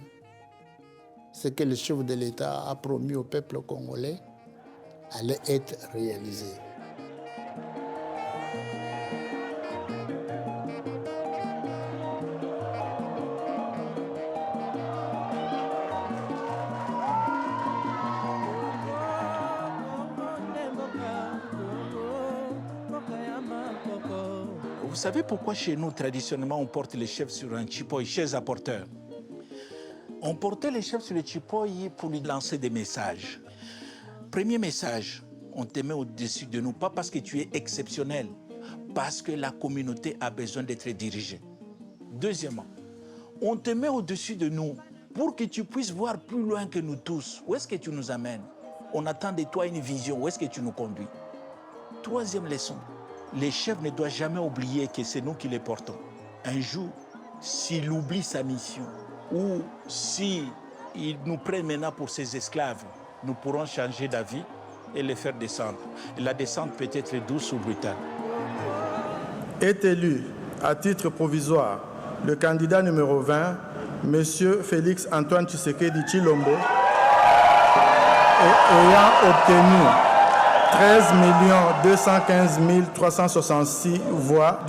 [SPEAKER 1] ce que le chef de l'État a promis au peuple congolais allait être réalisé.
[SPEAKER 3] Vous savez pourquoi chez nous, traditionnellement, on porte les chefs sur un chipoy, chaise à porteur? On portait les chefs sur le chipoy pour lui lancer des messages. Premier message, on te met au-dessus de nous, pas parce que tu es exceptionnel, parce que la communauté a besoin d'être dirigée. Deuxièmement, on te met au-dessus de nous pour que tu puisses voir plus loin que nous tous. Où est-ce que tu nous amènes? On attend de toi une vision. Où est-ce que tu nous conduis? Troisième leçon, les chefs ne doivent jamais oublier que c'est nous qui les portons. Un jour, s'il oublie sa mission, ou s'il nous prend maintenant pour ses esclaves, nous pourrons changer d'avis et les faire descendre. Et la descente peut être douce ou brutale.
[SPEAKER 23] Est élu à titre provisoire le candidat numéro 20, M. Félix Antoine Tshisekedi Tshilombo, ayant obtenu 13 215 366 voix,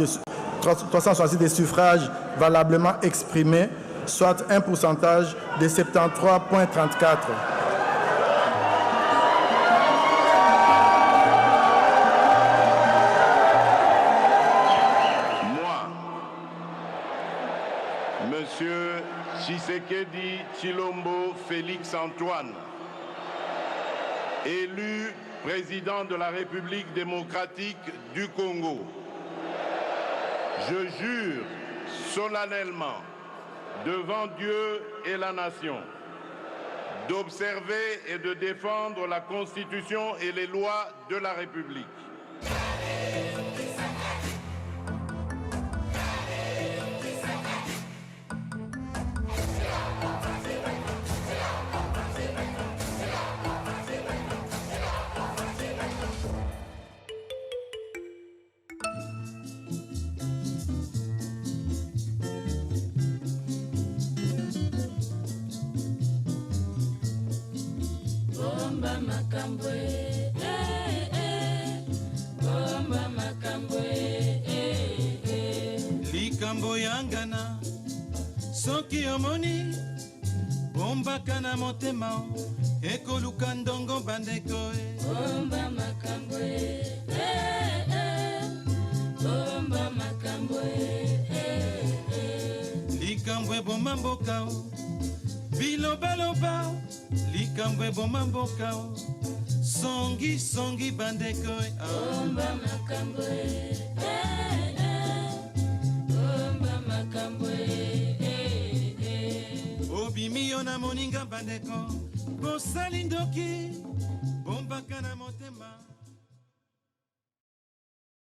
[SPEAKER 23] 366 des suffrages valablement exprimés, soit un pourcentage de 73,34%.
[SPEAKER 9] Monsieur Tshisekedi Tshilombo Félix Antoine, élu président de la République démocratique du Congo, je jure solennellement devant Dieu et la nation d'observer et de défendre la Constitution et les lois de la République.
[SPEAKER 4] Likambo yangana soki omoni bombaka na motema ekoluka ndongo bandeko bomba makambo bomba makambo likambo eboma mboka bilobaloba likambo eboma mboka songi songi bandeko bomba makambo bomba makambo obimi yo na moninga bandeko bosali ndoki bombaka na motema